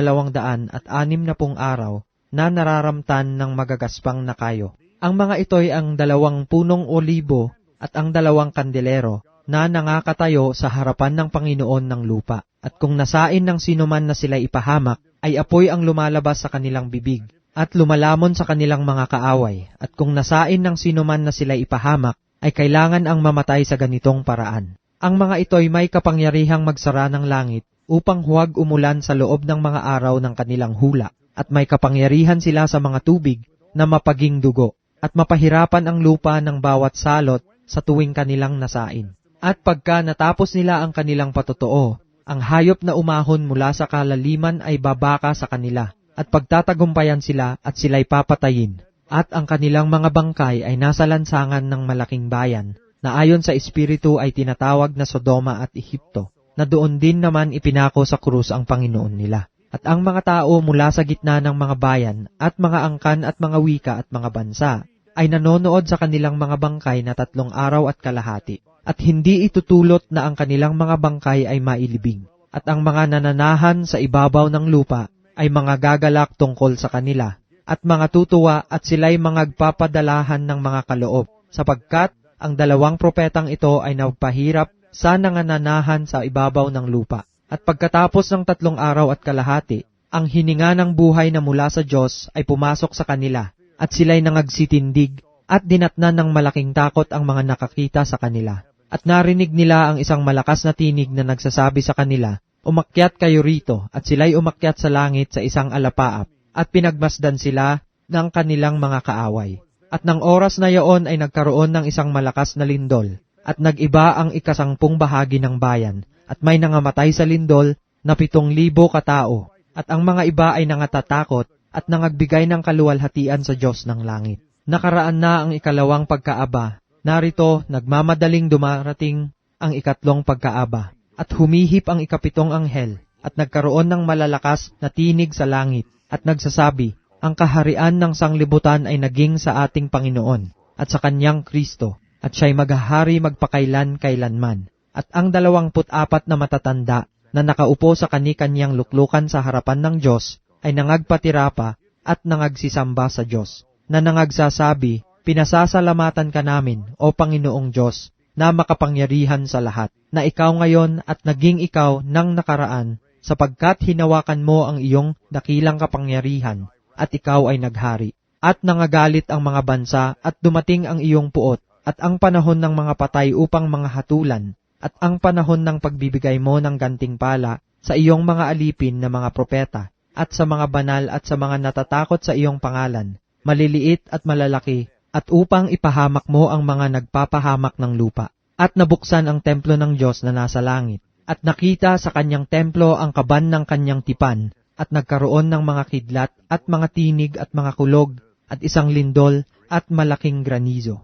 araw na nararamtan ng magagaspang na kayo. Ang mga ito'y ang 2 punong olibo at ang 2 kandelero na nangakatayo sa harapan ng Panginoon ng lupa. At kung nasain ng sinuman na sila ipahamak, ay apoy ang lumalabas sa kanilang bibig, at lumalamon sa kanilang mga kaaway. At kung nasain ng sinuman na sila ipahamak, ay kailangan ang mamatay sa ganitong paraan. Ang mga ito'y may kapangyarihang magsara ng langit, upang huwag umulan sa loob ng mga araw ng kanilang hula, at may kapangyarihan sila sa mga tubig na mapaging dugo, at mapahirapan ang lupa ng bawat salot sa tuwing kanilang nasain. At pagka natapos nila ang kanilang patotoo, ang hayop na umahon mula sa kalaliman ay babaka sa kanila, at pagtatagumpayan sila at sila'y papatayin. At ang kanilang mga bangkay ay nasa lansangan ng malaking bayan, na ayon sa Espiritu ay tinatawag na Sodoma at Ehipto, na doon din naman ipinako sa krus ang Panginoon nila. At ang mga tao mula sa gitna ng mga bayan, at mga angkan at mga wika at mga bansa, ay nanonood sa kanilang mga bangkay na 3 araw at kalahati. At hindi itutulot na ang kanilang mga bangkay ay mailibing. At ang mga nananahan sa ibabaw ng lupa ay mga gagalak tungkol sa kanila, at mga tutuwa at sila'y mga agpapadalahan ng mga kaloob, sapagkat ang 2 propetang ito ay nagpahirap sa nangananahan sa ibabaw ng lupa. At pagkatapos ng 3 araw at kalahati, ang hininga ng buhay na mula sa Diyos ay pumasok sa kanila, at sila'y nangagsitindig, at dinatnan ng malaking takot ang mga nakakita sa kanila. At narinig nila ang isang malakas na tinig na nagsasabi sa kanila, umakyat kayo rito, at sila'y umakyat sa langit sa isang alapaap, at pinagmasdan sila ng kanilang mga kaaway. At ng oras na yaon ay nagkaroon ng isang malakas na lindol, at nag-iba ang 10 bahagi ng bayan, at may nangamatay sa lindol na 7,000 katao, at ang mga iba ay nangatatakot, at nangagbigay ng kaluwalhatian sa Diyos ng langit. Nakaraan na ang 2 pagkaaba, narito nagmamadaling dumarating ang 3 pagkaaba, at humihip ang 7 anghel, at nagkaroon ng malalakas na tinig sa langit, at nagsasabi, ang kaharian ng sanglibutan ay naging sa ating Panginoon, at sa kanyang Kristo, at siya'y maghahari magpakailan-kailanman. At ang 24 na matatanda na nakaupo sa kani-kanyang luklukan sa harapan ng Diyos ay nangagpatira pa at nangagsisamba sa Diyos, na nangagsasabi, "Pinasasalamatan ka namin, O Panginoong Diyos, na makapangyarihan sa lahat, na ikaw ngayon at naging ikaw ng nakaraan, sapagkat hinawakan mo ang iyong dakilang kapangyarihan, at ikaw ay naghari. At nangagalit ang mga bansa, at dumating ang iyong puot, at ang panahon ng mga patay upang mga hatulan, at ang panahon ng pagbibigay mo ng gantimpala sa iyong mga alipin na mga propeta, at sa mga banal at sa mga natatakot sa iyong pangalan, maliliit at malalaki, at upang ipahamak mo ang mga nagpapahamak ng lupa. At nabuksan ang templo ng Diyos na nasa langit, at nakita sa kanyang templo ang kaban ng kanyang tipan, at nagkaroon ng mga kidlat, at mga tinig, at mga kulog, at isang lindol, at malaking granizo."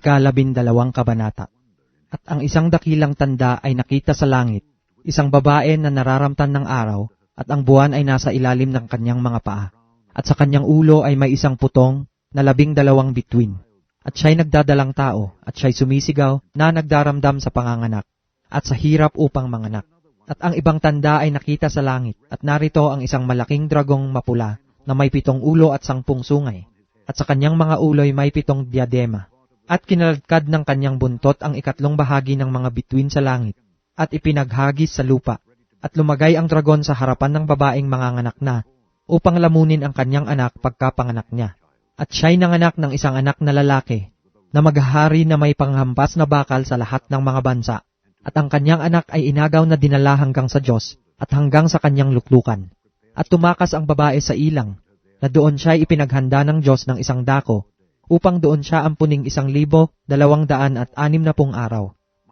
12 kabanata. At ang isang dakilang tanda ay nakita sa langit, isang babae na nararamtan ng araw, at ang buwan ay nasa ilalim ng kanyang mga paa. At sa kanyang ulo ay may isang putong na 12 bituin. At siya'y nagdadalang tao, at siya'y sumisigaw na nagdaramdam sa panganganak, at sa hirap upang manganak. At ang ibang tanda ay nakita sa langit, at narito ang isang malaking dragong mapula na may 7 ulo at 10 sungay. At sa kanyang mga ulo'y may 7 diadema. At kinaladkad ng kanyang buntot ang 2 bahagi ng mga bituin sa langit, at ipinaghagis sa lupa. At lumagay ang dragon sa harapan ng babaeng manganganak na, upang lamunin ang kanyang anak pagkapanganak niya. At siya'y nanganak ng isang anak na lalaki, na maghahari na may panghampas na bakal sa lahat ng mga bansa. At ang kanyang anak ay inagaw na dinala hanggang sa Diyos, at hanggang sa kanyang luklukan. At tumakas ang babae sa ilang, na doon siya'y ipinaghanda ng Diyos ng isang dako, upang doon siya ampuning 1,260 araw.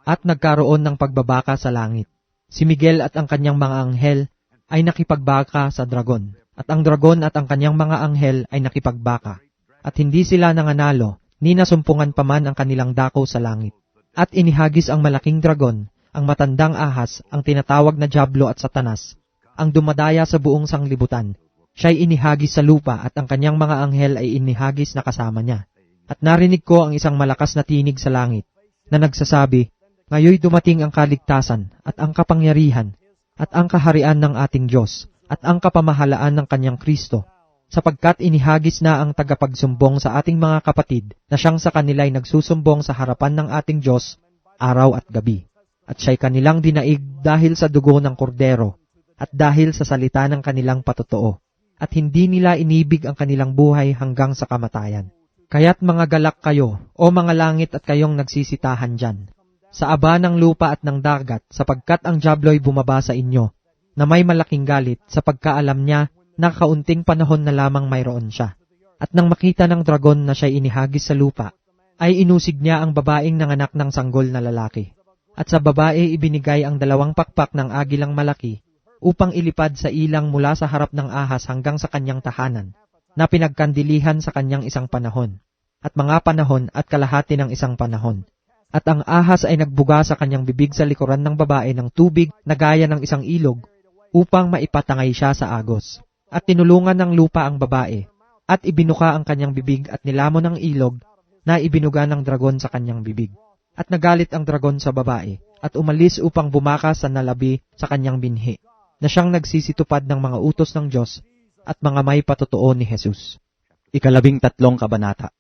At nagkaroon ng pagbabaka sa langit. Si Miguel at ang kanyang mga anghel ay nakipagbaka sa dragon, at ang dragon at ang kanyang mga anghel ay nakipagbaka. At hindi sila nanganalo, ni nasumpungan pa man ang kanilang dako sa langit. At inihagis ang malaking dragon, ang matandang ahas, ang tinatawag na Diablo at Satanas, ang dumadaya sa buong sanglibutan. Siya'y inihagis sa lupa at ang kanyang mga anghel ay inihagis na kasama niya. At narinig ko ang isang malakas na tinig sa langit, na nagsasabi, "Ngayoy dumating ang kaligtasan, at ang kapangyarihan, at ang kaharian ng ating Diyos, at ang kapamahalaan ng kanyang Kristo, sapagkat inihagis na ang tagapagsumbong sa ating mga kapatid, na siyang sa kanila'y nagsusumbong sa harapan ng ating Diyos, araw at gabi. At siya'y kanilang dinaig dahil sa dugo ng kordero, at dahil sa salita ng kanilang patotoo, at hindi nila inibig ang kanilang buhay hanggang sa kamatayan. Kaya't mga galak kayo, o mga langit at kayong nagsisitahan dyan, sa aba ng lupa at ng dagat, sapagkat ang Diablo'y bumaba sa inyo, na may malaking galit, sapagkaalam niya na kaunting panahon na lamang mayroon siya. At nang makita ng dragon na siya'y inihagis sa lupa, ay inusig niya ang babaeng nanganak ng sanggol na lalaki. At sa babae ibinigay ang 2 pakpak ng agilang malaki, upang ilipad sa ilang mula sa harap ng ahas hanggang sa kanyang tahanan, na pinagkandilihan sa kanyang isang panahon, at mga panahon at kalahati ng isang panahon. At ang ahas ay nagbuga sa kanyang bibig sa likuran ng babae ng tubig na gaya ng isang ilog, upang maipatangay siya sa agos. At tinulungan ng lupa ang babae, at ibinuka ang kanyang bibig at nilamon ng ilog, na ibinuga ng dragon sa kanyang bibig. At nagalit ang dragon sa babae, at umalis upang bumakas sa nalabi sa kanyang binhi, na siyang nagsisitupad ng mga utos ng Diyos, at mga may patotoo ni Jesus. 13 kabanata.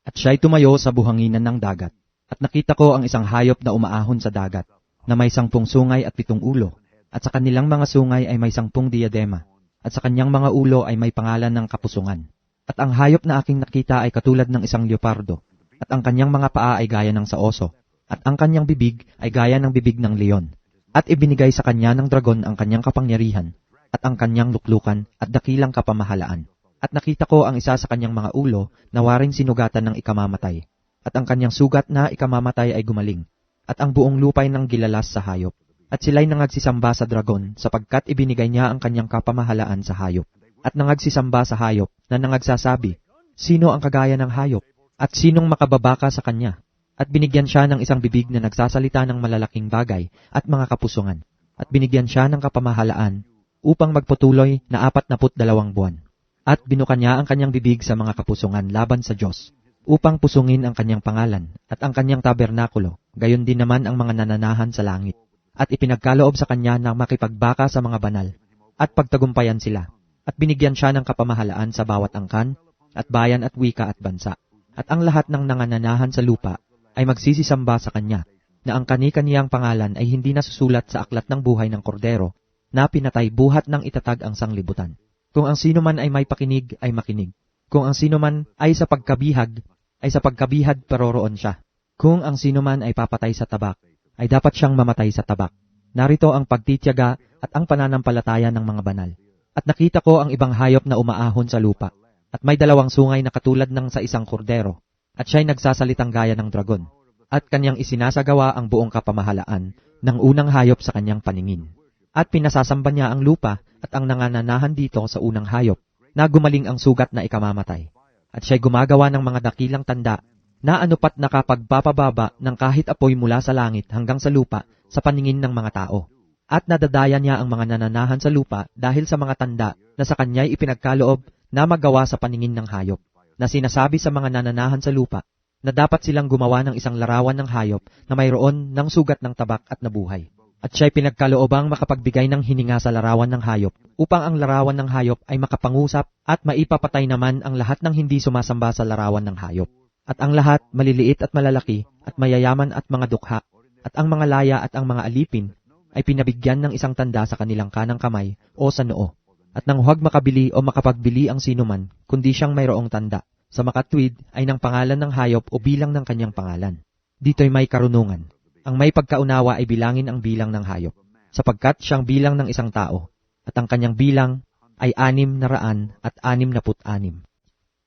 At siya'y tumayo sa buhanginan ng dagat, at nakita ko ang isang hayop na umaahon sa dagat, na may 10 sungay at 7 ulo, at sa kanilang mga sungay ay may 10 diadema, at sa kanyang mga ulo ay may pangalan ng kapusungan. At ang hayop na aking nakita ay katulad ng isang leopardo, at ang kanyang mga paa ay gaya ng sa oso, at ang kanyang bibig ay gaya ng bibig ng leon. At ibinigay sa kanya ng dragon ang kanyang kapangyarihan, at ang kanyang luklukan at dakilang kapamahalaan. At nakita ko ang isa sa kanyang mga ulo na waring sinugatan ng ikamamatay, at ang kanyang sugat na ikamamatay ay gumaling, at ang buong lupay ng gilalas sa hayop. At sila'y nangagsisamba sa dragon sapagkat ibinigay niya ang kanyang kapamahalaan sa hayop. At nangagsisamba sa hayop na nangagsasabi, "Sino ang kagaya ng hayop? At sinong makababaka sa kanya?" At binigyan siya ng isang bibig na nagsasalita ng malalaking bagay at mga kapusungan. At binigyan siya ng kapamahalaan upang magpatuloy na 42 buwan. At binuka niya ang kanyang bibig sa mga kapusungan laban sa Diyos. upang pusungin ang kanyang pangalan at ang kanyang tabernakulo, gayon din naman ang mga nananahan sa langit. At ipinagkaloob sa kanya na makipagbaka sa mga banal, at pagtagumpayan sila, at binigyan siya ng kapamahalaan sa bawat angkan, at bayan at wika at bansa. At ang lahat ng nanananahan sa lupa ay magsisisamba sa kanya, na ang kani-kaniyang pangalan ay hindi nasusulat sa aklat ng buhay ng Kordero, na pinatay buhat ng itatag ang sanglibutan. Kung ang sino man ay may pakinig, ay makinig. Kung ang sino man ay sa pagkabihag, ay sa pagkabihag paroroon siya. Kung ang sino man ay papatay sa tabak, ay dapat siyang mamatay sa tabak. Narito ang pagtityaga at ang pananampalataya ng mga banal. At nakita ko ang ibang hayop na umaahon sa lupa, at may dalawang sungay na katulad ng sa isang kordero, at siya'y nagsasalitang gaya ng dragon, at kanyang isinasagawa ang buong kapamahalaan ng unang hayop sa kanyang paningin. At pinasasamba niya ang lupa at ang nangananahan dito sa unang hayop, na gumaling ang sugat na ikamamatay. At siya'y gumagawa ng mga dakilang tanda, na anupat nakapagpapababa ng kahit apoy mula sa langit hanggang sa lupa sa paningin ng mga tao. At nadadaya niya ang mga nananahan sa lupa dahil sa mga tanda na sa kanya'y ipinagkaloob na magawa sa paningin ng hayop, na sinasabi sa mga nananahan sa lupa na dapat silang gumawa ng isang larawan ng hayop na mayroon ng sugat ng tabak at nabuhay. At siya'y pinagkaloobang makapagbigay ng hininga sa larawan ng hayop, upang ang larawan ng hayop ay makapangusap at maipapatay naman ang lahat ng hindi sumasamba sa larawan ng hayop. At ang lahat, maliliit at malalaki, at mayayaman at mga dukha, at ang mga laya at ang mga alipin, ay pinabigyan ng isang tanda sa kanilang kanang kamay o sa noo. At nang huwag makabili o makapagbili ang sinuman, kundi siyang mayroong tanda, sa makatwid ay ng pangalan ng hayop o bilang ng kanyang pangalan. Dito'y may karunungan. Ang may pagkaunawa ay bilangin ang bilang ng hayop, sapagkat siyang bilang ng isang tao, at ang kanyang bilang ay 666.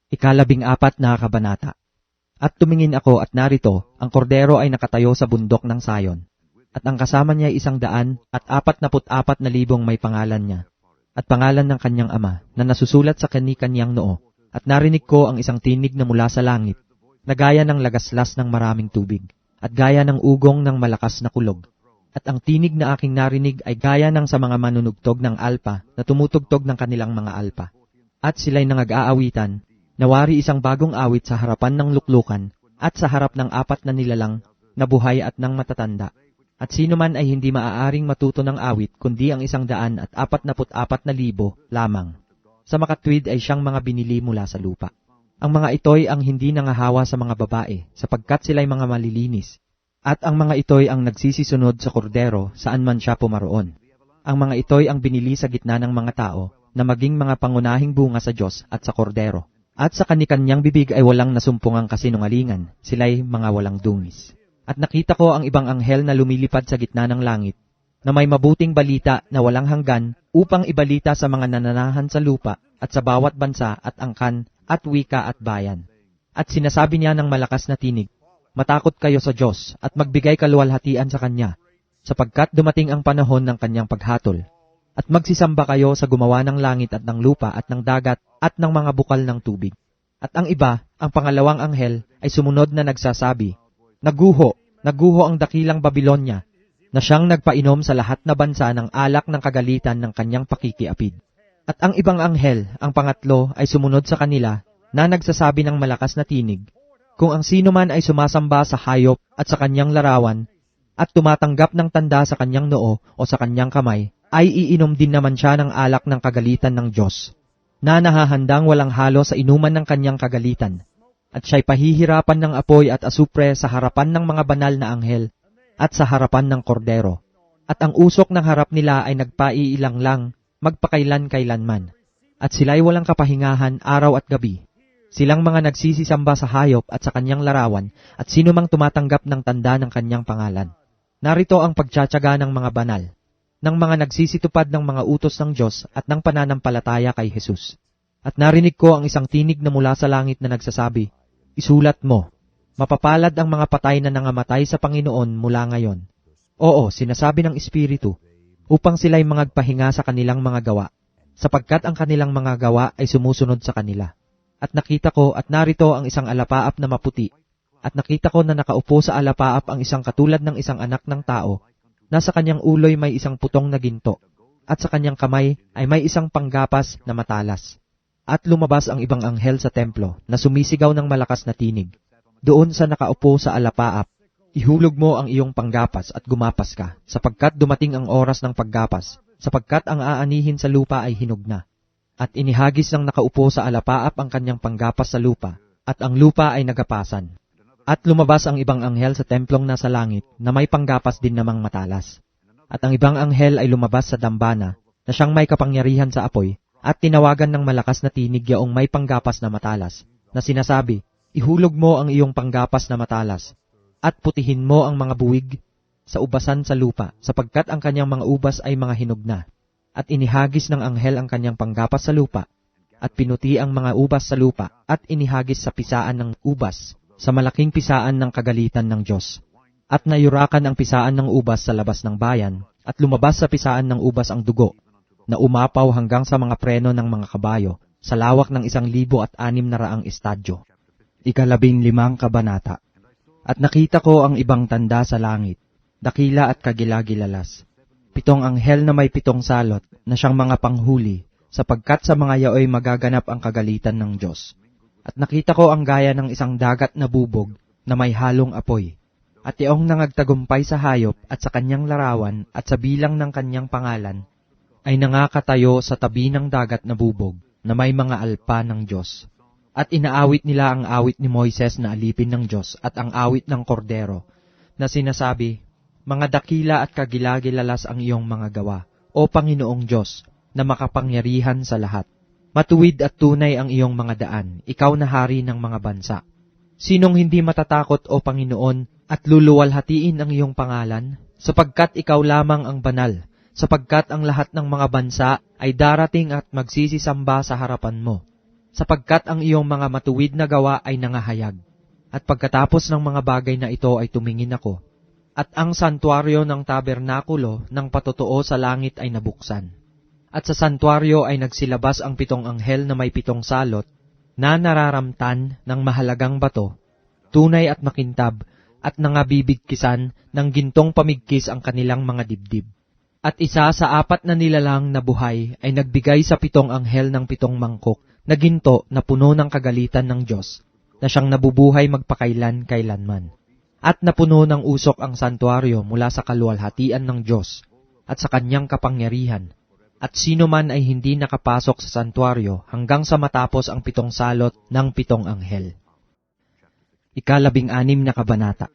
14 na kabanata. At tumingin ako at narito, ang kordero ay nakatayo sa bundok ng Sayon, at ang kasama niya ay 144,000 may pangalan niya, at pangalan ng kanyang ama, na nasusulat sa kani-kanyang noo. At narinig ko ang isang tinig na mula sa langit, na gaya ng lagaslas ng maraming tubig, at gaya ng ugong ng malakas na kulog. At ang tinig na aking narinig ay gaya ng sa mga manunugtog ng alpa na tumutugtog ng kanilang mga alpa. At sila'y nangag-aawitan, nawari isang bagong awit sa harapan ng luklukan, at sa harap ng 4 na nilalang, na buhay at ng matatanda. At sino man ay hindi maaaring matuto ng awit, kundi ang 144,000 lamang. Sa makatwid ay siyang mga binili mula sa lupa. Ang mga ito'y ang hindi nangahawa sa mga babae, sapagkat sila'y mga malilinis. At ang mga ito'y ang nagsisisunod sa kordero, saan man siya pumaroon. Ang mga ito'y ang binili sa gitna ng mga tao, na maging mga pangunahing bunga sa Diyos at sa kordero. At sa kanikanyang bibig ay walang nasumpungang kasinungalingan, sila'y mga walang dungis. At nakita ko ang ibang anghel na lumilipad sa gitna ng langit, na may mabuting balita na walang hanggan, upang ibalita sa mga nananahan sa lupa, at sa bawat bansa at angkan, at wika at bayan. At sinasabi niya ng malakas na tinig, matakot kayo sa Diyos, at magbigay kaluwalhatian sa Kanya, sapagkat dumating ang panahon ng Kanyang paghatol. At magsisamba kayo sa gumawa ng langit at ng lupa at ng dagat at ng mga bukal ng tubig. At ang iba, ang pangalawang anghel, ay sumunod na nagsasabi, naguho ang dakilang Babilonya, na siyang nagpainom sa lahat na bansa ng alak ng kagalitan ng kanyang pakikiapid. At ang ibang anghel, ang pangatlo, ay sumunod sa kanila, na nagsasabi ng malakas na tinig, kung ang sino man ay sumasamba sa hayop at sa kanyang larawan, at tumatanggap ng tanda sa kanyang noo o sa kanyang kamay, ay iinom din naman siya ng alak ng kagalitan ng Diyos, na nahahandang walang halo sa inuman ng kanyang kagalitan. At siya'y pahihirapan ng apoy at asupre sa harapan ng mga banal na anghel, at sa harapan ng kordero. At ang usok ng harap nila ay nagpaiilang lang, magpakailan-kailanman. At sila'y walang kapahingahan araw at gabi. Silang mga nagsisisamba sa hayop at sa kanyang larawan, at sino mang tumatanggap ng tanda ng kanyang pangalan. Narito ang pagtsatsaga ng mga banal, ng mga nagsisitupad ng mga utos ng Diyos at ng pananampalataya kay Jesus. At narinig ko ang isang tinig na mula sa langit na nagsasabi, isulat mo, mapapalad ang mga patay na nangamatay sa Panginoon mula ngayon. Oo, sinasabi ng Espiritu, upang sila'y mangagpahinga sa kanilang mga gawa, sapagkat ang kanilang mga gawa ay sumusunod sa kanila. At nakita ko at narito ang isang alapaap na maputi, at nakita ko na nakaupo sa alapaap ang isang katulad ng isang anak ng tao, na sa kanyang uloy may isang putong na ginto, at sa kanyang kamay ay may isang panggapas na matalas. At lumabas ang ibang anghel sa templo na sumisigaw ng malakas na tinig. Doon sa nakaupo sa alapaap, ihulog mo ang iyong panggapas at gumapas ka, sapagkat dumating ang oras ng paggapas, sapagkat ang aanihin sa lupa ay hinog na. At inihagis ng nakaupo sa alapaap ang kanyang panggapas sa lupa, at ang lupa ay nagapasan. At lumabas ang ibang anghel sa templong nasa langit na may panggapas din namang matalas. At ang ibang anghel ay lumabas sa dambana na siyang may kapangyarihan sa apoy, at tinawagan ng malakas na tinig yaong may panggapas na matalas, na sinasabi, ihulog mo ang iyong panggapas na matalas, at putihin mo ang mga buwig sa ubasan sa lupa, sapagkat ang kanyang mga ubas ay mga hinog na. At inihagis ng anghel ang kanyang panggapas sa lupa, at pinuti ang mga ubas sa lupa, at inihagis sa pisaan ng ubas, sa malaking pisaan ng kagalitan ng Diyos. At nayurakan ang pisaan ng ubas sa labas ng bayan, at lumabas sa pisaan ng ubas ang dugo, na umapaw hanggang sa mga preno ng mga kabayo, sa lawak ng 1,600 estadyo. 15 kabanata. At nakita ko ang ibang tanda sa langit, dakila at kagilagilalas. 7 anghel na may 7 salot, na siyang mga panghuli, sapagkat sa mga yaoy magaganap ang kagalitan ng Diyos. At nakita ko ang gaya ng isang dagat na bubog, na may halong apoy. At yaong nangagtagumpay sa hayop at sa kanyang larawan at sa bilang ng kanyang pangalan, ay nangakatayo sa tabi ng dagat na bubog, na may mga alpa ng Diyos. At inaawit nila ang awit ni Moises na alipin ng Diyos at ang awit ng kordero, na sinasabi, mga dakila at kagilagilalas ang iyong mga gawa, o Panginoong Diyos, na makapangyarihan sa lahat. Matuwid at tunay ang iyong mga daan, ikaw na hari ng mga bansa. Sinong hindi matatakot, o Panginoon, at luluwalhatiin ang iyong pangalan, sapagkat ikaw lamang ang banal, sapagkat ang lahat ng mga bansa ay darating at magsisisamba sa harapan mo, sapagkat ang iyong mga matuwid na gawa ay nangahayag. At pagkatapos ng mga bagay na ito ay tumingin ako, at ang santuaryo ng tabernakulo ng patotoo sa langit ay nabuksan. At sa santuaryo ay nagsilabas ang 7 anghel na may 7 salot, na nararamtan ng mahalagang bato, tunay at makintab, at nangabibigkisan ng gintong pamigkis ang kanilang mga dibdib. At isa sa 4 na nilalang na buhay ay nagbigay sa 7 anghel ng 7 mangkok na ginto na puno ng kagalitan ng Diyos, na siyang nabubuhay magpakailan-kailanman. At napuno ng usok ang santuaryo mula sa kaluwalhatian ng Diyos at sa kanyang kapangyarihan, at sino man ay hindi nakapasok sa santuaryo hanggang sa matapos ang 7 salot ng 7 anghel. 16 na kabanata.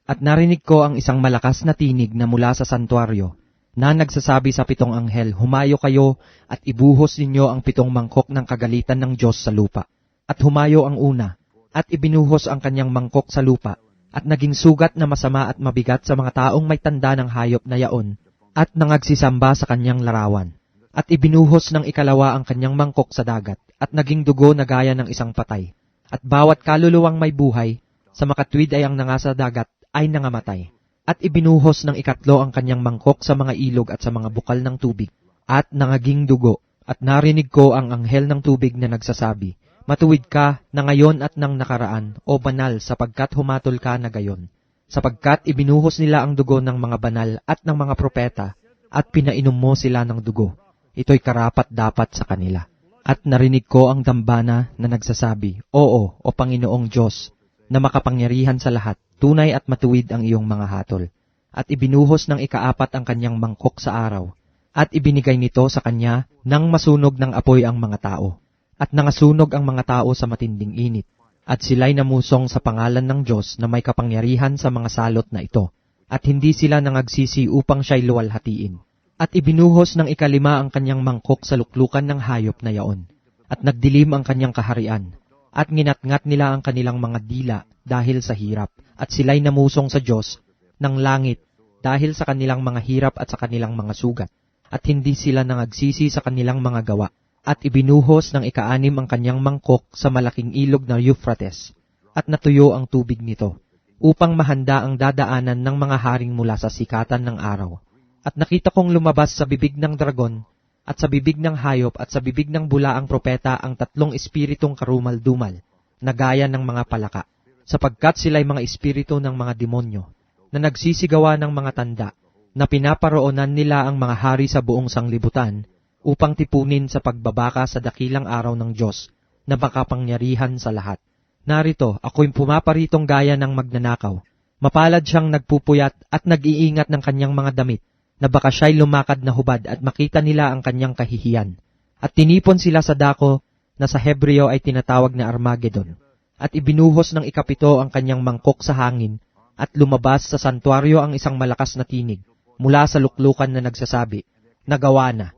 At narinig ko ang isang malakas na tinig na mula sa santuaryo, na nagsasabi sa 7 anghel, humayo kayo at ibuhos ninyo ang 7 mangkok ng kagalitan ng Diyos sa lupa. At humayo ang una, at ibinuhos ang kanyang mangkok sa lupa, at naging sugat na masama at mabigat sa mga taong may tanda ng hayop na yaon, at nangagsisamba sa kanyang larawan. At ibinuhos ng ikalawa ang kanyang mangkok sa dagat, at naging dugo na gaya ng isang patay. At bawat kaluluwang may buhay, sa makatwid ay ang nangasa dagat, ay nangamatay. At ibinuhos ng ikatlo ang kanyang mangkok sa mga ilog at sa mga bukal ng tubig, at nangaging dugo. At narinig ko ang anghel ng tubig na nagsasabi, matuwid ka na ngayon at nang nakaraan, o banal, sapagkat humatol ka na gayon. Sapagkat ibinuhos nila ang dugo ng mga banal at ng mga propeta, at pinainom mo sila ng dugo. Ito'y karapat-dapat sa kanila. At narinig ko ang dambana na nagsasabi, oo, o Panginoong Diyos, na makapangyarihan sa lahat, tunay at matuwid ang iyong mga hatol. At ibinuhos ng ika-4 ang kanyang mangkok sa araw, at ibinigay nito sa kanya nang masunog ng apoy ang mga tao. At nangasunog ang mga tao sa matinding init, at sila'y namusong sa pangalan ng Diyos na may kapangyarihan sa mga salot na ito, at hindi sila nangagsisi upang siya'y luwalhatiin. At ibinuhos ng ika-5 ang kanyang mangkok sa luklukan ng hayop na yaon, at nagdilim ang kanyang kaharian, at nginatngat nila ang kanilang mga dila dahil sa hirap, at sila'y namusong sa Diyos ng langit dahil sa kanilang mga hirap at sa kanilang mga sugat, at hindi sila nangagsisi sa kanilang mga gawa. At ibinuhos ng ika-6 ang kanyang mangkok sa malaking ilog na Euphrates, at natuyo ang tubig nito, upang mahanda ang dadaanan ng mga haring mula sa sikatan ng araw. At nakita kong lumabas sa bibig ng dragon, at sa bibig ng hayop, at sa bibig ng bulaang propeta ang 3 espiritong karumal-dumal, na gaya ng mga palaka, sapagkat sila'y mga espiritu ng mga demonyo, na nagsisigawa ng mga tanda, na pinaparoonan nila ang mga hari sa buong sanglibutan, upang tipunin sa pagbabaka sa dakilang araw ng Diyos na makapangyarihan sa lahat. Narito, ako'y pumaparitong gaya ng magnanakaw. Mapalad siyang nagpupuyat at nag-iingat ng kanyang mga damit, na baka siya'y lumakad na hubad at makita nila ang kanyang kahihiyan. At tinipon sila sa dako na sa Hebreo ay tinatawag na Armageddon. At ibinuhos ng ikapito ang kanyang mangkok sa hangin, at lumabas sa santuaryo ang isang malakas na tinig, mula sa luklukan na nagsasabi, "Nagawa na."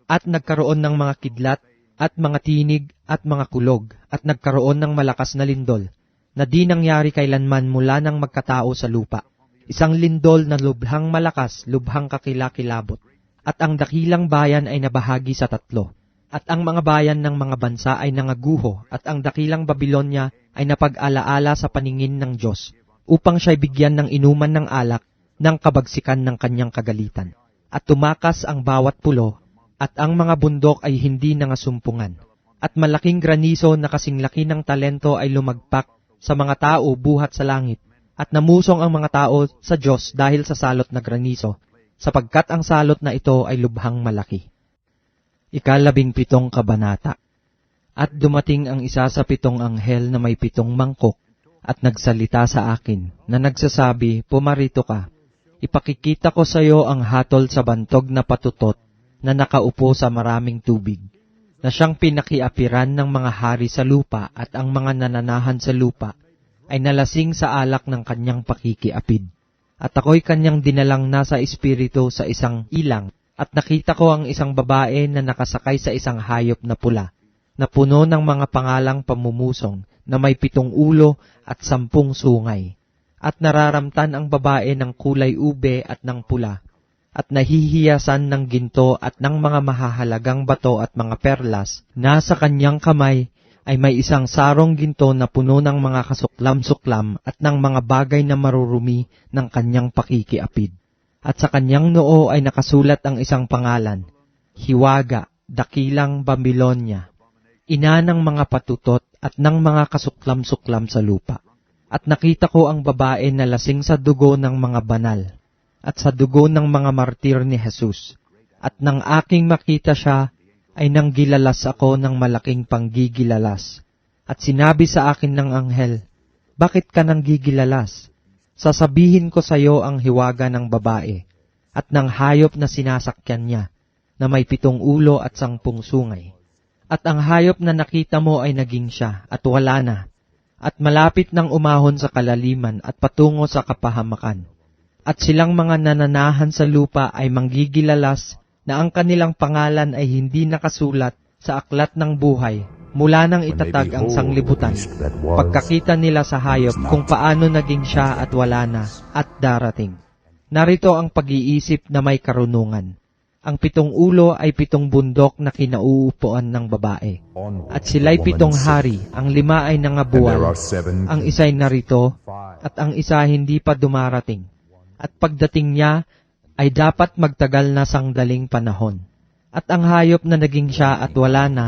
At nagkaroon ng mga kidlat, at mga tinig, at mga kulog, at nagkaroon ng malakas na lindol, na di nangyari kailanman mula nang magkatao sa lupa. Isang lindol na lubhang malakas, lubhang kakilakilabot. At ang dakilang bayan ay nabahagi sa tatlo. At ang mga bayan ng mga bansa ay nangaguho, at ang dakilang Babilonya ay napag-alaala sa paningin ng Diyos, upang siya'y bigyan ng inuman ng alak ng kabagsikan ng kanyang kagalitan. At tumakas ang bawat pulo, at ang mga bundok ay hindi nangasumpungan. At malaking graniso na kasing laki ng talento ay lumagpak sa mga tao buhat sa langit, at namusong ang mga tao sa Diyos dahil sa salot na graniso, sapagkat ang salot na ito ay lubhang malaki. 17 kabanata. At dumating ang isa sa 7 anghel na may 7 mangkok, at nagsalita sa akin, na nagsasabi, "Pumarito ka, ipakikita ko sa iyo ang hatol sa bantog na patutot, na nakaupo sa maraming tubig, na siyang pinakiapiran ng mga hari sa lupa, at ang mga nananahan sa lupa ay nalasing sa alak ng kanyang pakikiapid. At ako'y kanyang dinalang nasa espiritu sa isang ilang, at nakita ko ang isang babae na nakasakay sa isang hayop na pula, na puno ng mga pangalang pamumusong, na may 7 ulo at 10 sungay. At nararamtan ang babae ng kulay ube at ng pula, at nahihiyasan ng ginto at ng mga mahahalagang bato at mga perlas. Nasa kanyang kamay ay may isang sarong ginto na puno ng mga kasuklam-suklam at ng mga bagay na marurumi ng kanyang pakikiapid. At sa kanyang noo ay nakasulat ang isang pangalan, Hiwaga, Dakilang Babilonya, ina ng mga patutot at ng mga kasuklam-suklam sa lupa. At nakita ko ang babae na lasing sa dugo ng mga banal, at sa dugo ng mga martir ni Jesus. At nang aking makita siya, ay nanggilalas ako ng malaking panggigilalas. At sinabi sa akin ng anghel, "Bakit ka nanggigilalas? Sasabihin ko sa iyo ang hiwaga ng babae, at ng hayop na sinasakyan niya, na may 7 ulo at 10 sungay. At ang hayop na nakita mo ay naging siya, at wala na, at malapit nang umahon sa kalaliman at patungo sa kapahamakan. At silang mga nananahan sa lupa ay manggigilalas na ang kanilang pangalan ay hindi nakasulat sa aklat ng buhay mula nang itatag ang sanglibutan, pagkakita nila sa hayop kung paano naging siya at wala na at darating." Narito ang pag-iisip na may karunungan. Ang 7 ulo ay 7 bundok na kinauupuan ng babae. At sila'y 7 hari, ang 5 ay nangabuwal, ang isa'y narito, at ang isa hindi pa dumarating. At pagdating niya, ay dapat magtagal na sangdaling panahon. At ang hayop na naging siya at wala na,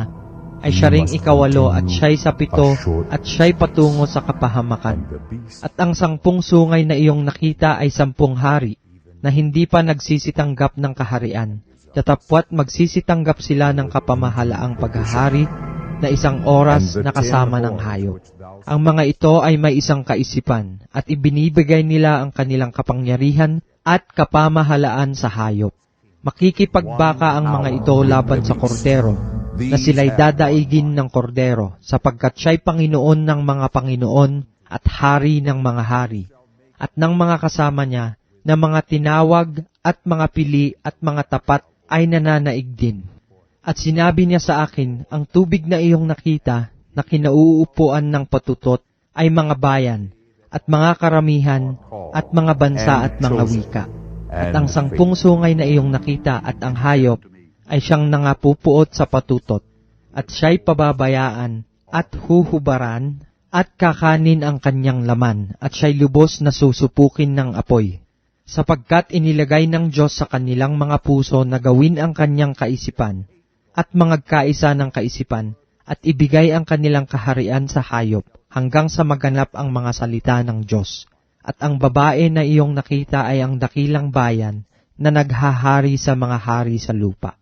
ay siya ring 8 at siya'y sa 7 at siya'y patungo sa kapahamakan. At ang 10 sungay na iyong nakita ay 10 hari, na hindi pa nagsisitanggap ng kaharian. Datapwat magsisitanggap sila ng kapamahalaang paghahari na 1 oras na kasama ng hayop. Ang mga ito ay may isang kaisipan, at ibinibigay nila ang kanilang kapangyarihan at kapamahalaan sa hayop. Makikipagbaka ang mga ito laban sa kordero, na sila'y dadaigin ng kordero, sapagkat siya'y Panginoon ng mga Panginoon at Hari ng mga hari, at ng mga kasama niya, na mga tinawag at mga pili at mga tapat ay nananaig din. At sinabi niya sa akin, ang tubig na iyong nakita, na kinauupuan ng patutot, ay mga bayan, at mga karamihan, at mga bansa at mga wika. At ang 10 sungay na iyong nakita at ang hayop, ay siyang nangapupuot sa patutot, at siya'y pababayaan, at huhubaran, at kakanin ang kanyang laman, at siya'y lubos na susupukin ng apoy. Sapagkat inilagay ng Diyos sa kanilang mga puso na gawin ang kanyang kaisipan, at mangagkaisa ng kaisipan, at ibigay ang kanilang kaharian sa hayop, hanggang sa maganap ang mga salita ng Diyos. At ang babae na iyong nakita ay ang dakilang bayan, na naghahari sa mga hari sa lupa.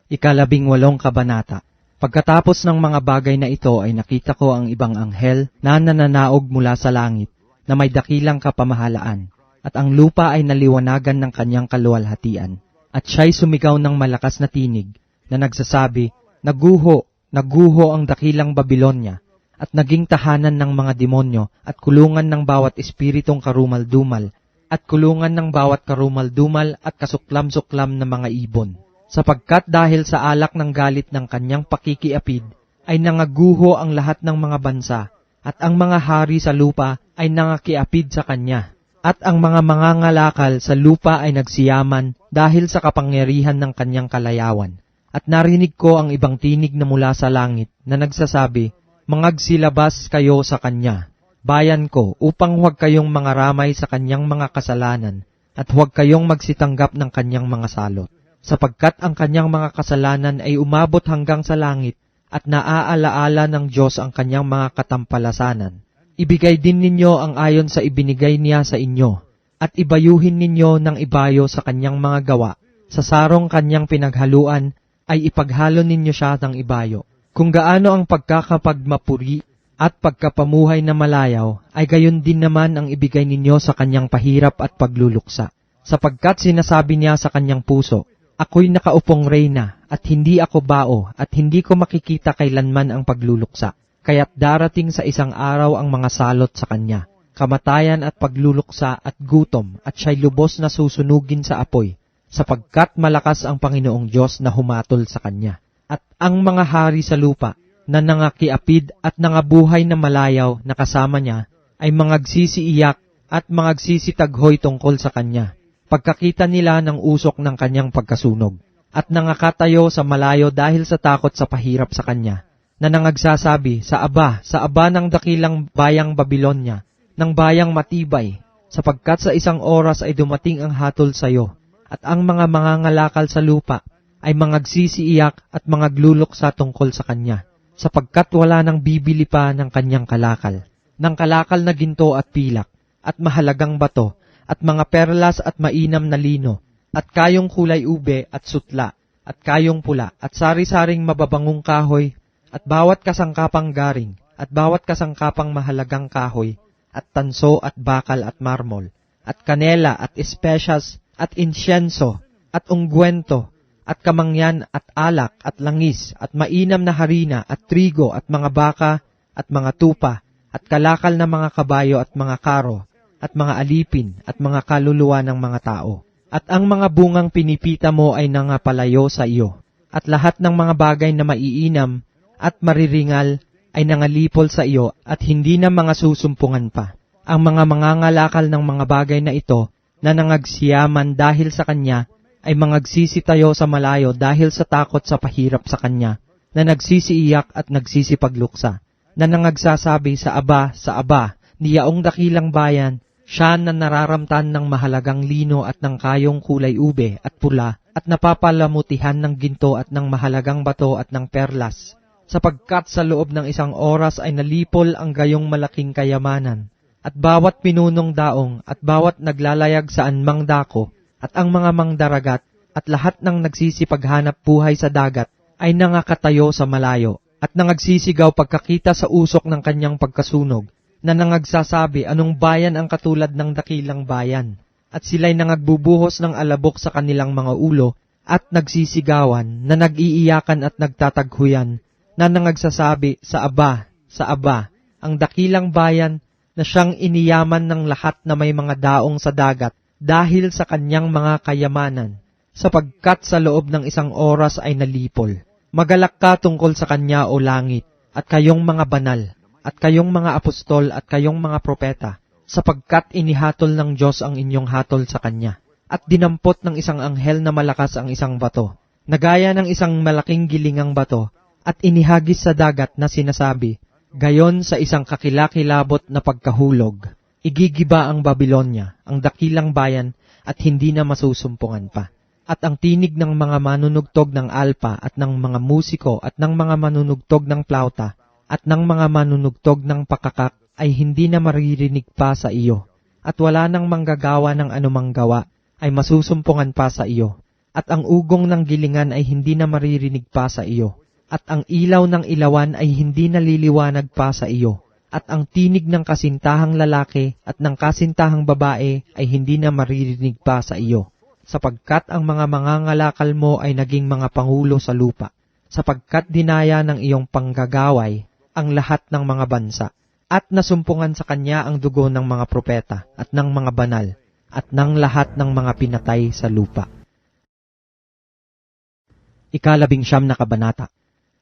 18 kabanata. Pagkatapos ng mga bagay na ito ay nakita ko ang ibang anghel na nananaog mula sa langit na may dakilang kapamahalaan, at ang lupa ay naliwanagan ng kanyang kaluwalhatian. At siya'y sumigaw ng malakas na tinig na nagsasabi, Naguho, naguho ang dakilang Babilonya, at naging tahanan ng mga demonyo at kulungan ng bawat espiritong karumal-dumal, at kulungan ng bawat karumal-dumal at kasuklam-suklam na mga ibon. Sapagkat dahil sa alak ng galit ng kanyang pakikiapid, ay nangaguho ang lahat ng mga bansa, at ang mga hari sa lupa ay nangakiapid sa kanya. At ang mga mangangalakal sa lupa ay nagsiyaman dahil sa kapangyarihan ng kanyang kalayawan. At narinig ko ang ibang tinig na mula sa langit na nagsasabi, Mangagsilabas kayo sa kanya, bayan ko, upang huwag kayong mangaramay sa kanyang mga kasalanan, at huwag kayong magsitanggap ng kanyang mga salot. Sapagkat ang kanyang mga kasalanan ay umabot hanggang sa langit, at naaalaala ng Diyos ang kanyang mga katampalasanan. Ibigay din ninyo ang ayon sa ibinigay niya sa inyo, at ibayuhin ninyo ng ibayo sa kanyang mga gawa. Sa sarong kanyang pinaghaluan, ay ipaghalo ninyo siya ng ibayo. Kung gaano ang pagkakapagmapuri at pagkapamuhay na malayaw, ay gayon din naman ang ibigay ninyo sa kanyang pahirap at pagluluksa. Sapagkat sinasabi niya sa kanyang puso, Ako'y nakaupong reyna, at hindi ako bao, at hindi ko makikita kailanman ang pagluluksa. Kaya't darating sa isang araw ang mga salot sa kanya, kamatayan at pagluluksa at gutom, at siya'y lubos na susunugin sa apoy, sapagkat malakas ang Panginoong Diyos na humatol sa kanya. At ang mga hari sa lupa, na nangakiapid at nangabuhay na malayaw na kasama niya, ay mangagsisiiyak at mangagsisitaghoy tungkol sa kanya. Pagkakita nila ng usok ng kanyang pagkasunog, at nangakatayo sa malayo dahil sa takot sa pahirap sa kanya, na nangagsasabi, sa aba ng dakilang bayang Babilonya, ng bayang matibay, sapagkat sa isang oras ay dumating ang hatol sa iyo, at ang mga mangangalakal sa lupa ay mangagsisiiyak at mangagluluksa tungkol sa kanya, sapagkat wala nang bibili pa ng kanyang kalakal, ng kalakal na ginto at pilak, at mahalagang bato, at mga perlas at mainam na lino, at kayong kulay ube at sutla, at kayong pula, at sari-saring mababangong kahoy, at bawat kasangkapang garing, at bawat kasangkapang mahalagang kahoy, at tanso at bakal at marmol, at kanela at espesyas, at insyenso, at ungguento, at kamangyan at alak at langis, at mainam na harina at trigo at mga baka, at mga tupa, at kalakal na mga kabayo at mga karo, at mga alipin, at mga kaluluwa ng mga tao. At ang mga bungang pinipita mo ay nangapalayo sa iyo, at lahat ng mga bagay na maiinam at mariringal ay nangalipol sa iyo, at hindi na mga susumpungan pa. Ang mga mangangalakal ng mga bagay na ito, na nangagsiyaman dahil sa kanya, ay mangagsisitayo sa malayo dahil sa takot sa pahirap sa kanya, na nagsisiiyak at nagsisipagluksa, na nangagsasabi sa aba, niyaong dakilang bayan, siya na nararamtan ng mahalagang lino at ng kayong kulay ube at pula, at napapalamutihan ng ginto at ng mahalagang bato at ng perlas, sapagkat sa loob ng isang oras ay nalipol ang gayong malaking kayamanan, at bawat pinunong daong at bawat naglalayag sa anmang dako, at ang mga mangdaragat, at lahat ng nagsisipaghanap buhay sa dagat, ay nangakatayo sa malayo, at nangagsisigaw pagkakita sa usok ng kanyang pagkasunog, na nangagsasabi, anong bayan ang katulad ng dakilang bayan? At sila'y nangagbubuhos ng alabok sa kanilang mga ulo, at nagsisigawan, na nag-iiyakan at nagtataghuyan, na nangagsasabi, sa aba, ang dakilang bayan, na siyang iniyaman ng lahat na may mga daong sa dagat, dahil sa kanyang mga kayamanan, sapagkat sa loob ng isang oras ay nalipol. Magalak ka tungkol sa kanya o langit, at kayong mga banal, at kayong mga apostol at kayong mga propeta, sapagkat inihatol ng Diyos ang inyong hatol sa kanya. At dinampot ng isang anghel na malakas ang isang bato, na gaya ng isang malaking gilingang bato, at inihagis sa dagat na sinasabi, gayon sa isang kakilakilabot na pagkahulog, igigiba ang Babilonya, ang dakilang bayan, at hindi na masusumpungan pa. At ang tinig ng mga manunugtog ng alpa at ng mga musiko at ng mga manunugtog ng plauta, at ng mga manunugtog ng pakakak ay hindi na maririnig pa sa iyo, at wala nang manggagawa ng anumang gawa ay masusumpungan pa sa iyo. at ang ugong ng gilingan ay hindi na maririnig pa sa iyo, at ang ilaw ng ilawan ay hindi naliliwanag pa sa iyo, at ang tinig ng kasintahang lalaki at ng kasintahang babae ay hindi na maririnig pa sa iyo, sapagkat ang mga mangangalakal mo ay naging mga pangulo sa lupa, sapagkat dinaya ng iyong panggagaway ang lahat ng mga bansa, at nasumpungan sa kanya ang dugo ng mga propeta at ng mga banal, at ng lahat ng mga pinatay sa lupa. 11 na kabanata.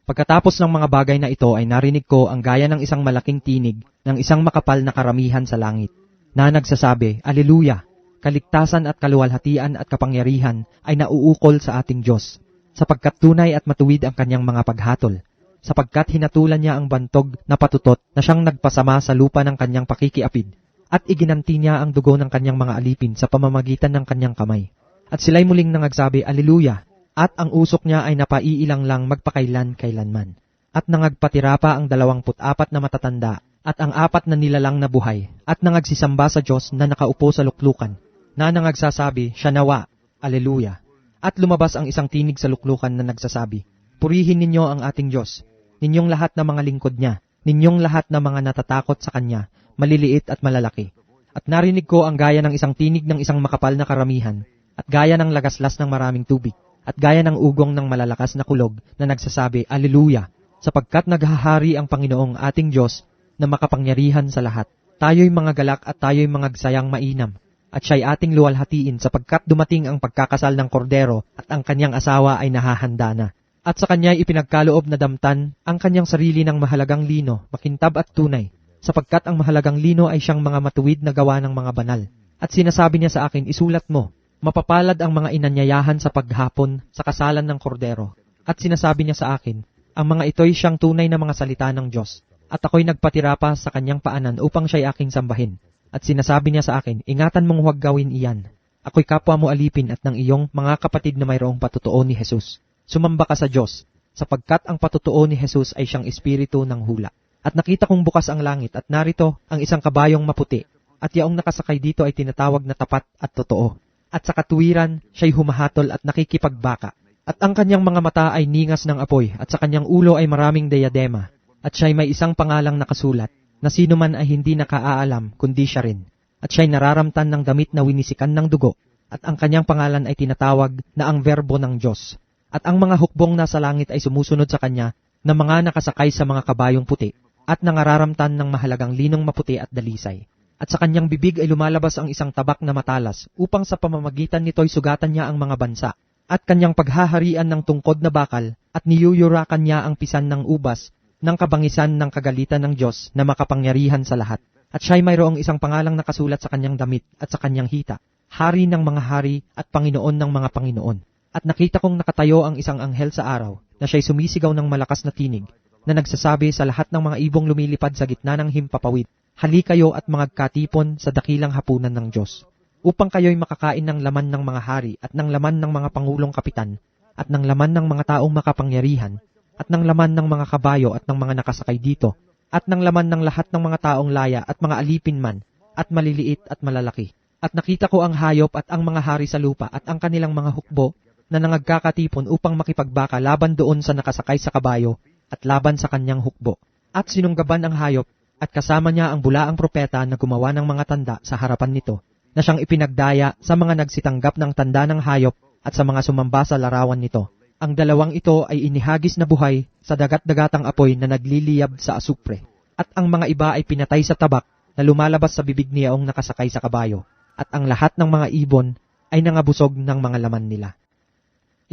Pagkatapos ng mga bagay na ito ay narinig ko ang gaya ng isang malaking tinig ng isang makapal na karamihan sa langit, na nagsasabi, Aleluya! Kaligtasan at kaluwalhatian at kapangyarihan ay nauukol sa ating Diyos, sapagkat tunay at matuwid ang kanyang mga paghatol, sapagkat hinatulan niya ang bantog na patutot na siyang nagpasama sa lupa ng kanyang pakikiapid, at iginanti niya ang dugo ng kanyang mga alipin sa pamamagitan ng kanyang kamay. At sila'y muling nangagsabi, Aleluya! At ang usok niya ay napaiilang lang magpakailan-kailanman. At nangagpatira pa ang 24 na matatanda, at ang 4 na nilalang na buhay, at nangagsisamba sa Diyos na nakaupo sa luklukan, na nangagsasabi, Siya nawa, Aleluya! At lumabas ang isang tinig sa luklukan na nagsasabi, Purihin ninyo ang ating Diyos, ninyong lahat na mga lingkod niya, ninyong lahat na mga natatakot sa Kanya, maliliit at malalaki. At narinig ko ang gaya ng isang tinig ng isang makapal na karamihan, at gaya ng lagaslas ng maraming tubig, at gaya ng ugong ng malalakas na kulog na nagsasabi, Aleluya! Sapagkat naghahari ang Panginoong ating Diyos na makapangyarihan sa lahat. Tayo'y mga galak at tayo'y mga gsayang mainam, at siya'y ating luwalhatiin sapagkat dumating ang pagkakasal ng kordero at ang kanyang asawa ay nahahanda na. At sa kanya'y ipinagkaloob na damtan ang kanyang sarili ng mahalagang lino, makintab at tunay, sapagkat ang mahalagang lino ay siyang mga matuwid na gawa ng mga banal. At sinasabi niya sa akin, isulat mo, mapapalad ang mga inanyayahan sa paghapon sa kasalan ng kordero. At sinasabi niya sa akin, ang mga ito'y siyang tunay na mga salita ng Diyos. At ako'y nagpatira pa sa kanyang paanan upang siya'y aking sambahin. At sinasabi niya sa akin, ingatan mong huwag gawin iyan. Ako'y kapwa mo alipin at ng iyong mga kapatid na mayroong patutuo ni Jesus. Sumamba ka sa Diyos, sapagkat ang patutuo ni Jesus ay siyang espiritu ng hula. At nakita kong bukas ang langit at narito ang isang kabayong maputi. At yaong nakasakay dito ay tinatawag na tapat at totoo. At sa katuwiran, siya'y humahatol at nakikipagbaka. At ang kanyang mga mata ay ningas ng apoy, at sa kanyang ulo ay maraming diadema. At siya'y may isang pangalang nakasulat, na sino man ay hindi nakaaalam, kundi siya rin. At siya'y nararamtan ng damit na winisikan ng dugo, at ang kanyang pangalan ay tinatawag na ang Verbo ng Diyos. At ang mga hukbong nasa langit ay sumusunod sa kanya, na mga nakasakay sa mga kabayong puti, at nangararamtan ng mahalagang linong maputi at dalisay. At sa kanyang bibig ay lumalabas ang isang tabak na matalas, upang sa pamamagitan nito'y sugatan niya ang mga bansa, at kanyang paghaharian ng tungkod na bakal, at niyuyurakan niya ang pisan ng ubas, ng kabangisan ng kagalitan ng Diyos na makapangyarihan sa lahat. At siya'y mayroong isang pangalang nakasulat sa kanyang damit at sa kanyang hita, Hari ng mga hari at Panginoon ng mga Panginoon. At nakita kong nakatayo ang isang anghel sa araw, na siya'y sumisigaw ng malakas na tinig, na nagsasabi sa lahat ng mga ibong lumilipad sa gitna ng himpapawid, Hali kayo at magkatipon sa dakilang hapunan ng Diyos, upang kayo'y makakain ng laman ng mga hari at ng laman ng mga pangulong kapitan, at ng laman ng mga taong makapangyarihan, at ng laman ng mga kabayo at ng mga nakasakay dito, at ng laman ng lahat ng mga taong laya at mga alipin man, at maliliit at malalaki. At nakita ko ang hayop at ang mga hari sa lupa at ang kanilang mga hukbo, na nangagkakatipon upang makipagbaka laban doon sa nakasakay sa kabayo, at laban sa kanyang hukbo. At sinunggaban ang hayop, at kasama niya ang bulaang propeta na gumawa ng mga tanda sa harapan nito, na siyang ipinagdaya sa mga nagsitanggap ng tanda ng hayop at sa mga sumamba sa larawan nito. Ang dalawang ito ay inihagis na buhay sa dagat-dagatang apoy na nagliliyab sa asupre. At ang mga iba ay pinatay sa tabak na lumalabas sa bibig niyaong nakasakay sa kabayo. At ang lahat ng mga ibon ay nangabusog ng mga laman nila.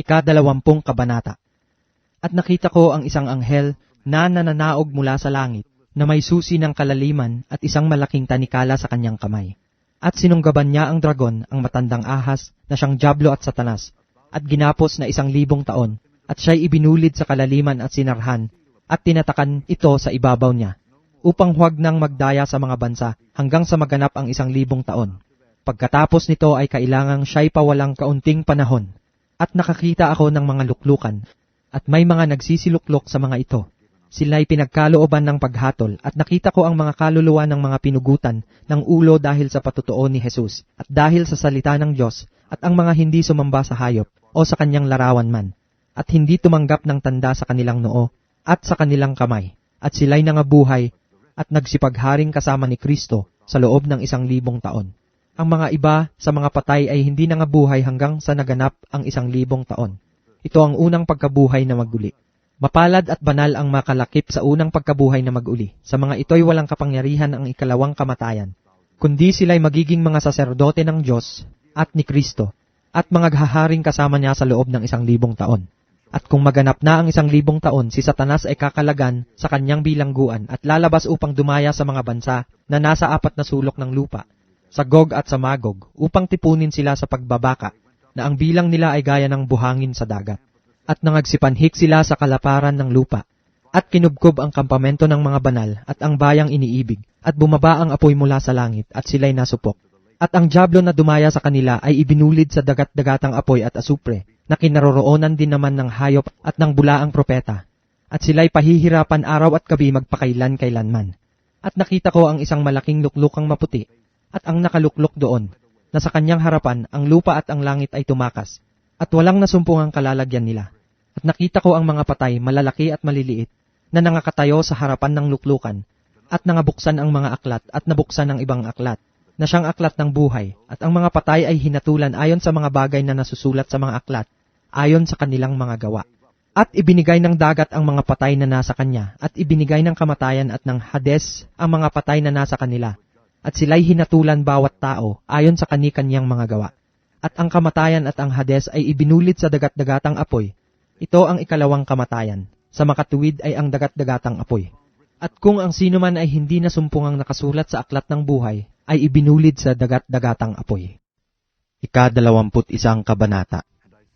12 kabanata. At nakita ko ang isang anghel na nananaog mula sa langit, na may susi ng kalaliman at isang malaking tanikala sa kanyang kamay. At sinunggaban niya ang dragon, ang matandang ahas, na siyang Diablo at Satanas, at ginapos na 1,000 taon, at siya'y ibinulid sa kalaliman at sinarhan, at tinatakan ito sa ibabaw niya, upang huwag nang magdaya sa mga bansa hanggang sa maganap ang 1,000 taon. Pagkatapos nito ay kailangang siya'y pawalang kaunting panahon, at nakakita ako ng mga luklukan, at may mga nagsisiluklok sa mga ito, sila'y pinagkalooban ng paghatol at nakita ko ang mga kaluluwa ng mga pinugutan ng ulo dahil sa patutuo ni Jesus at dahil sa salita ng Diyos at ang mga hindi sumamba sa hayop o sa kanyang larawan man at hindi tumanggap ng tanda sa kanilang noo at sa kanilang kamay at sila'y nangabuhay at nagsipagharing kasama ni Kristo sa loob ng 1,000 taon. Ang mga iba sa mga patay ay hindi nangabuhay hanggang sa naganap ang 1,000 taon. Ito ang unang pagkabuhay na maguli. Mapalad at banal ang makalakip sa unang pagkabuhay na maguli. Sa mga ito'y walang kapangyarihan ang ikalawang kamatayan, kundi sila'y magiging mga saserdote ng Diyos at ni Kristo, at maghaharing kasama niya sa loob ng 1,000 taon. At kung maganap na ang 1,000 taon, si Satanas ay kakalagan sa kanyang bilangguan at lalabas upang dumaya sa mga bansa na nasa 4 na sulok ng lupa, sa Gog at sa Magog, upang tipunin sila sa pagbabaka, na ang bilang nila ay gaya ng buhangin sa dagat. At nangagsipanhik sila sa kalaparan ng lupa, at kinubkob ang kampamento ng mga banal at ang bayang iniibig, at bumaba ang apoy mula sa langit, at sila'y nasupok. At ang dyablo na dumaya sa kanila ay ibinulid sa dagat-dagatang apoy at asupre, na kinaroroonan din naman ng hayop at ng bulaang propeta. At sila'y pahihirapan araw at gabi magpakailan-kailanman. At nakita ko ang isang malaking luklukang maputi, at ang nakaluklok doon, na sa kanyang harapan ang lupa at ang langit ay tumakas, at walang nasumpungang kalalagyan nila. At nakita ko ang mga patay, malalaki at maliliit, na nangakatayo sa harapan ng luklukan, at nangabuksan ang mga aklat at nabuksan ang ibang aklat, na siyang aklat ng buhay, at ang mga patay ay hinatulan ayon sa mga bagay na nasusulat sa mga aklat, ayon sa kanilang mga gawa. At ibinigay ng dagat ang mga patay na nasa kanya, at ibinigay ng kamatayan at ng Hades ang mga patay na nasa kanila, at sila'y hinatulan bawat tao ayon sa kani-kanyang mga gawa. At ang kamatayan at ang Hades ay ibinulit sa dagat-dagatang apoy. Ito ang ikalawang kamatayan. Sa makatuwid ay ang dagat-dagatang apoy. At kung ang sino man ay hindi nasumpungang nakasulat sa aklat ng buhay, ay ibinulid sa dagat-dagatang apoy. Ika-21 kabanata.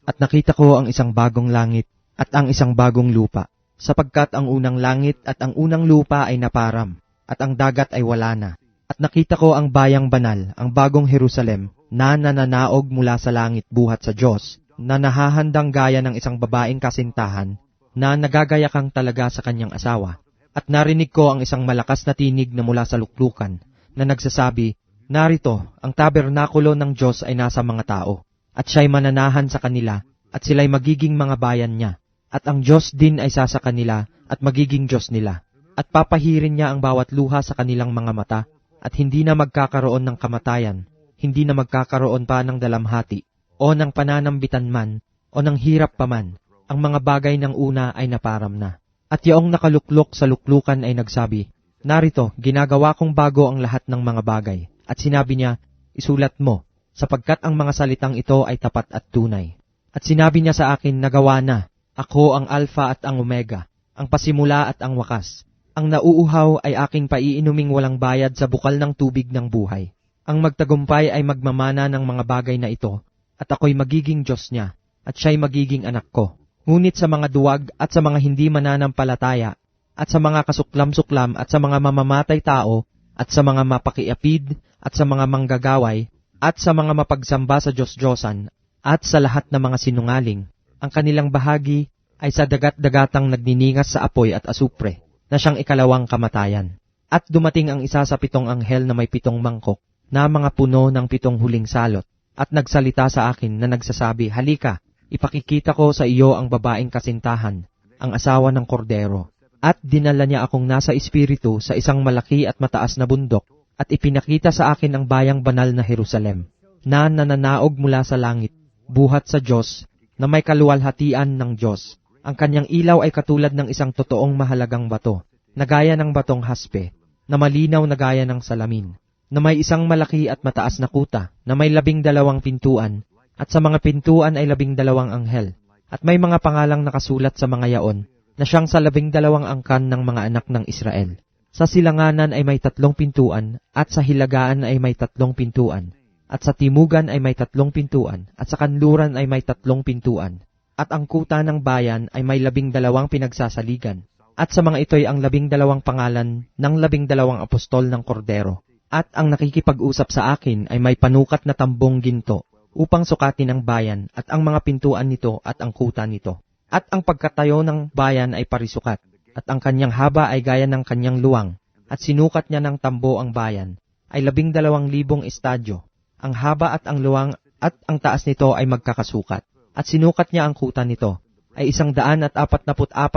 At nakita ko ang isang bagong langit at ang isang bagong lupa, sapagkat ang unang langit at ang unang lupa ay naparam, at ang dagat ay wala na. At nakita ko ang bayang banal, ang bagong Jerusalem, na nananaog mula sa langit buhat sa Diyos, na nahahandang gaya ng isang babaeng kasintahan, na nagagayakang talaga sa kanyang asawa. At narinig ko ang isang malakas na tinig na mula sa luklukan, na nagsasabi, "Narito, ang tabernakulo ng Diyos ay nasa mga tao, at siya'y mananahan sa kanila, at sila'y magiging mga bayan niya, at ang Diyos din ay sasa kanila, at magiging Diyos nila. At papahirin niya ang bawat luha sa kanilang mga mata, at hindi na magkakaroon ng kamatayan, hindi na magkakaroon pa ng dalamhati, o ng pananambitan man, o ng hirap pa man. Ang mga bagay ng una ay naparam na." At yaong nakaluklok sa luklukan ay nagsabi, "Narito, ginagawa kong bago ang lahat ng mga bagay." At sinabi niya, "Isulat mo, sapagkat ang mga salitang ito ay tapat at tunay." At sinabi niya sa akin, "Nagawa na. Ako ang Alpha at ang Omega, ang pasimula at ang wakas. Ang nauuhaw ay aking paiinuming walang bayad sa bukal ng tubig ng buhay. Ang magtagumpay ay magmamana ng mga bagay na ito, at ako'y magiging Diyos niya, at siya'y magiging anak ko. Ngunit sa mga duwag at sa mga hindi mananampalataya, at sa mga kasuklam-suklam at sa mga mamamatay tao, at sa mga mapakiapid, at sa mga manggagaway, at sa mga mapagsamba sa Diyos-Diyosan, at sa lahat ng mga sinungaling, ang kanilang bahagi ay sa dagat-dagatang nagniningas sa apoy at asupre, na siyang ikalawang kamatayan. At dumating ang isa sa 7 anghel na may 7 mangkok, na mga puno ng 7 huling salot, at nagsalita sa akin na nagsasabi, "Halika, ipakikita ko sa iyo ang babaeng kasintahan, ang asawa ng kordero." At dinala niya akong nasa espiritu sa isang malaki at mataas na bundok, at ipinakita sa akin ang bayang banal na Jerusalem, na nananaog mula sa langit, buhat sa Diyos, na may kaluwalhatian ng Diyos. Ang kanyang ilaw ay katulad ng isang totoong mahalagang bato, na gaya ng batong haspe, na malinaw na gaya ng salamin, na may isang malaki at mataas na kuta, na may 12 pintuan, at sa mga pintuan ay 12 anghel, at may mga pangalang nakasulat sa mga yaon, na siyang sa 12 angkan ng mga anak ng Israel. Sa silanganan ay may 3 pintuan, at sa hilagaan ay may 3 pintuan, at sa timugan ay may 3 pintuan, at sa kanluran ay may 3 pintuan. At ang kuta ng bayan ay may 12 pinagsasaligan, at sa mga ito'y ang 12 pangalan ng 12 apostol ng Kordero. At ang nakikipag-usap sa akin ay may panukat na tambong ginto, upang sukatin ang bayan, at ang mga pintuan nito at ang kuta nito. At ang pagkatayo ng bayan ay parisukat, at ang kanyang haba ay gaya ng kanyang luwang, at sinukat niya ng tambo ang bayan, ay 12,000 estadyo. Ang haba at ang luwang at ang taas nito ay magkakasukat, at sinukat niya ang kuta nito, ay 144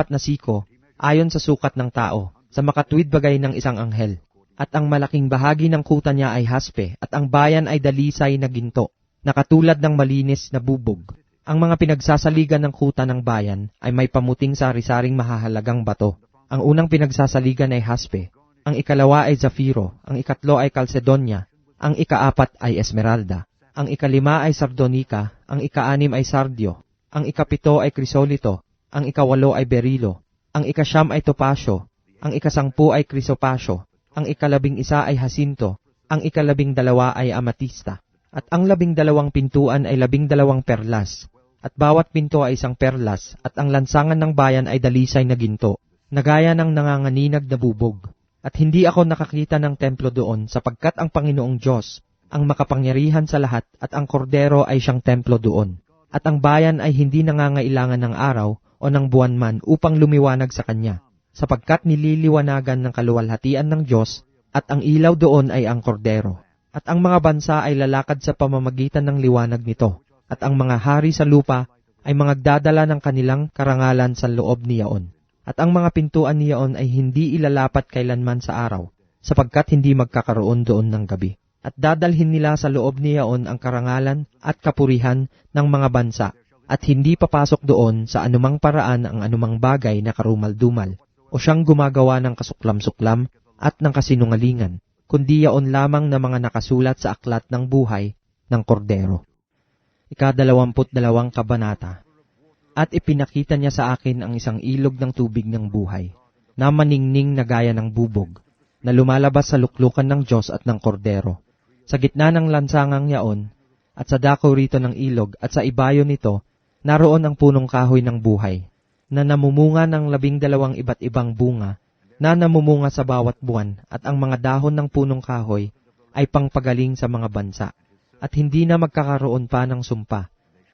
na siko, ayon sa sukat ng tao, sa makatuwid bagay ng isang anghel. At ang malaking bahagi ng kuta niya ay haspe, at ang bayan ay dalisay na ginto, na katulad ng malinis na bubog. Ang mga pinagsasaligan ng kuta ng bayan ay may pamuting sari-saring mahahalagang bato. Ang unang pinagsasaligan ay haspe, ang ikalawa ay zafiro, ang ikatlo ay kalsedonya, ang ikaapat ay esmeralda, ang ikalima ay sardonika, ang ikaanim ay sardio, ang ikapito ay krisolito, ang ikawalo ay berilo, ang ikasyam ay topasyo, ang ikasangpu ay krisopasyo, ang ikalabing isa ay hasinto, ang ikalabing dalawa ay amatista, at ang 12 pintuan ay 12 perlas, at bawat pinto ay 1 perlas, at ang lansangan ng bayan ay dalisay na ginto, na gaya ng nanganganinag na bubog. At hindi ako nakakita ng templo doon, sapagkat ang Panginoong Diyos, ang makapangyarihan sa lahat, at ang kordero ay siyang templo doon. At ang bayan ay hindi nangangailangan ng araw o ng buwan man upang lumiwanag sa kanya, sapagkat nililiwanagan ng kaluwalhatian ng Diyos, at ang ilaw doon ay ang kordero. At ang mga bansa ay lalakad sa pamamagitan ng liwanag nito, at ang mga hari sa lupa ay magdadala ng kanilang karangalan sa loob niyaon. At ang mga pintuan niyaon ay hindi ilalapat kailanman sa araw, sapagkat hindi magkakaroon doon ng gabi. At dadalhin nila sa loob niyaon ang karangalan at kapurihan ng mga bansa, at hindi papasok doon sa anumang paraan ang anumang bagay na karumal-dumal, o siyang gumagawa ng kasuklam-suklam at ng kasinungalingan, kundi yaon lamang na mga nakasulat sa aklat ng buhay ng kordero. 22 kabanata. At ipinakita niya sa akin ang isang ilog ng tubig ng buhay, na maningning na gaya ng bubog, na lumalabas sa luklukan ng Diyos at ng kordero. Sa gitna ng lansangang yaon, at sa dako rito ng ilog, at sa ibayo nito, naroon ang punong kahoy ng buhay, na namumunga ng 12 iba't ibang bunga, na namumunga sa bawat buwan, at ang mga dahon ng punong kahoy ay pangpagaling sa mga bansa, at hindi na magkakaroon pa ng sumpa.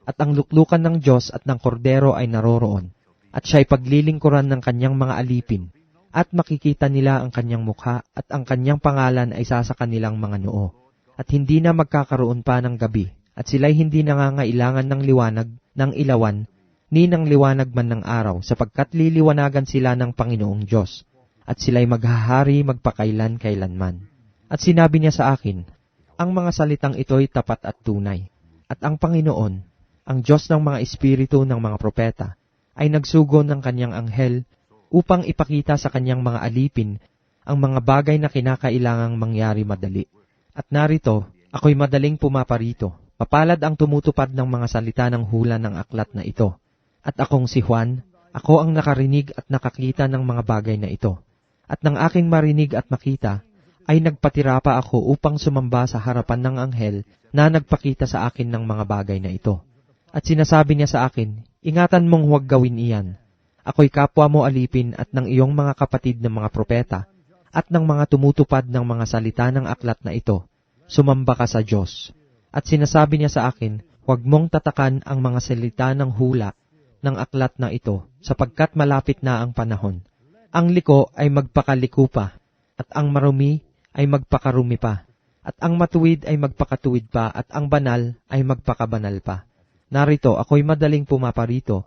At ang luklukan ng Diyos at ng kordero ay naroroon, at siya'y paglilingkuran ng kanyang mga alipin, at makikita nila ang kanyang mukha, at ang kanyang pangalan ay sa kanilang mga noo. At hindi na magkakaroon pa ng gabi, at sila'y hindi nangangailangan ng liwanag ng ilawan, ni ng liwanag man ng araw, sapagkat liliwanagan sila ng Panginoong Diyos, at sila'y maghahari magpakailan-kailanman. At sinabi niya sa akin, ang mga salitang ito'y tapat at tunay, at ang Panginoon, ang Diyos ng mga espiritu ng mga propeta, ay nagsugo ng kanyang anghel upang ipakita sa kanyang mga alipin ang mga bagay na kinakailangang mangyari madali. At narito, ako'y madaling pumaparito. Mapalad ang tumutupad ng mga salita ng hula ng aklat na ito. At akong si Juan, ako ang nakarinig at nakakita ng mga bagay na ito. At nang aking marinig at makita, ay nagpatira pa ako upang sumamba sa harapan ng anghel na nagpakita sa akin ng mga bagay na ito. At sinasabi niya sa akin, ingatan mong huwag gawin iyan. Ako'y kapwa mo alipin at ng iyong mga kapatid ng mga propeta, at ng mga tumutupad ng mga salita ng aklat na ito. Sumamba ka sa Diyos. At sinasabi niya sa akin, huwag mong tatakan ang mga salita ng hula ng aklat na ito, sapagkat malapit na ang panahon. Ang liko ay magpakaliko pa, at ang marumi ay magpakarumi pa, at ang matuwid ay magpakatuwid pa, at ang banal ay magpakabanal pa. Narito, ako'y madaling pumaparito,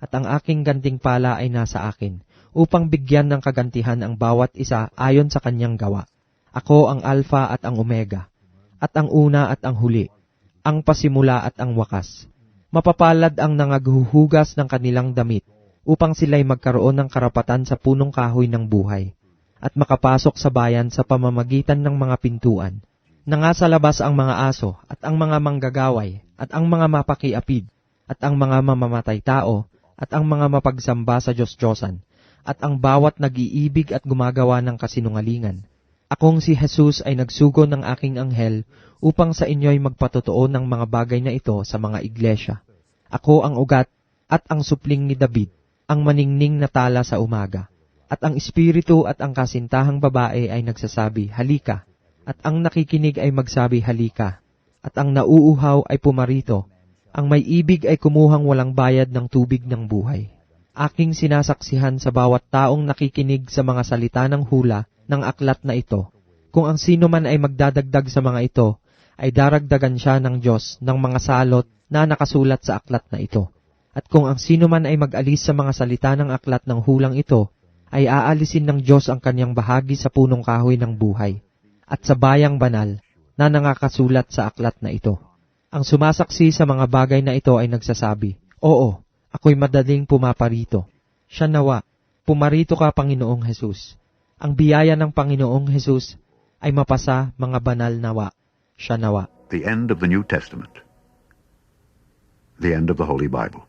at ang aking gantimpala ay nasa akin, upang bigyan ng kagantihan ang bawat isa ayon sa kanyang gawa. Ako ang Alpha at ang Omega, at ang una at ang huli, ang pasimula at ang wakas. Mapapalad ang nangaghuhugas ng kanilang damit, upang sila'y magkaroon ng karapatan sa punong kahoy ng buhay, at makapasok sa bayan sa pamamagitan ng mga pintuan. Na nga sa labas ang mga aso, at ang mga manggagaway, at ang mga mapakiapid, at ang mga mamamatay tao, at ang mga mapagsamba sa Diyos-Diyosan, at ang bawat nag-iibig at gumagawa ng kasinungalingan. Akong si Jesus ay nagsugo ng aking anghel upang sa inyo'y magpatotoo ng mga bagay na ito sa mga iglesia. Ako ang ugat at ang supling ni David, ang maningning na tala sa umaga. At ang espiritu at ang kasintahang babae ay nagsasabi, halika. At ang nakikinig ay magsabi, halika. At ang nauuhaw ay pumarito. Ang may ibig ay kumuhang walang bayad ng tubig ng buhay. Aking sinasaksihan sa bawat taong nakikinig sa mga salita ng hula ng aklat na ito. Kung ang sino man ay magdadagdag sa mga ito, ay daragdagan siya ng Diyos ng mga salot na nakasulat sa aklat na ito. At kung ang sino man ay mag-alis sa mga salita ng aklat ng hulang ito, ay aalisin ng Diyos ang kanyang bahagi sa punong kahoy ng buhay, at sa bayang banal na nangakasulat sa aklat na ito. Ang sumasaksi sa mga bagay na ito ay nagsasabi, Oo, ako'y madaling pumaparito. Siya nawa, pumarito ka Panginoong Hesus. Ang biyaya ng Panginoong Hesus ay mapasa mga banal nawa. Siya nawa. The end of the New Testament. The end of the Holy Bible.